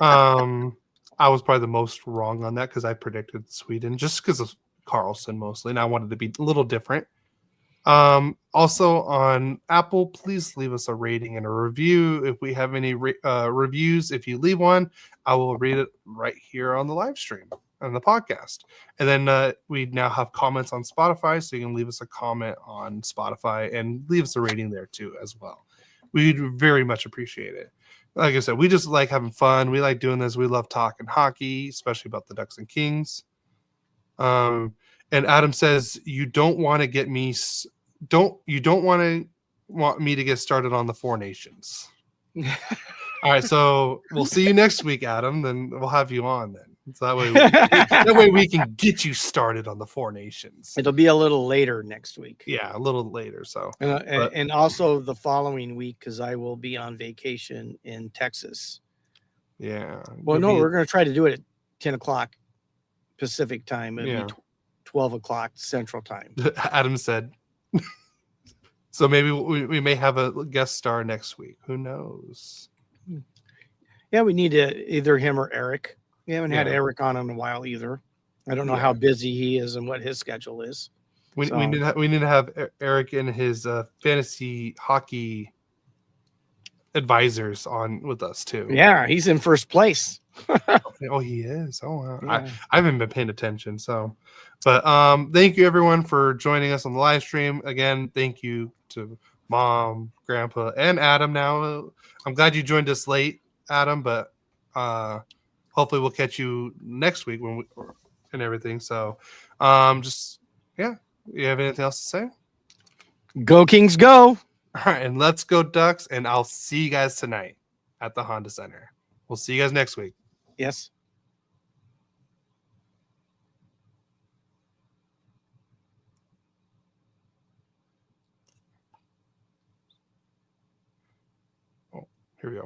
I was probably the most wrong on that because I predicted Sweden just because of Carlson mostly, and I wanted to be a little different. Also on Apple, please leave us a rating and a review. If we have any reviews, if you leave one, I will read it right here on the live stream on the podcast. And then we now have comments on Spotify, so you can leave us a comment on Spotify and leave us a rating there too as well. We'd very much appreciate it. Like I said, we just like having fun. We like doing this. We love talking hockey, especially about the Ducks and Kings. And Adam says you don't want to get me want me to get started on the Four Nations. All right, so we'll see you next week, Adam. Then we'll have you on then. So that way we can get you started on the Four Nations. It'll be a little later next week. Yeah, a little later. So and also the following week because I will be on vacation in Texas. Yeah. Well, no, we're going to try to do it at 10 o'clock Pacific time. It'll be 12 o'clock Central time. Adam said. So maybe we may have a guest star next week. Who knows? Yeah, we need either him or Eric. We haven't had Eric on in a while either. I don't know how busy he is and what his schedule is. We need to have Eric and his fantasy hockey advisors on with us too. Yeah, he's in first place. Oh, he is. Oh, wow. Yeah. I haven't been paying attention. So, but thank you everyone for joining us on the live stream. Again, thank you to Mom, Grandpa, and Adam. Now, I'm glad you joined us late, Adam, but hopefully we'll catch you next week and everything. So, you have anything else to say? Go Kings, go! All right, and let's go Ducks. And I'll see you guys tonight at the Honda Center. We'll see you guys next week. Yes. Oh, here we go.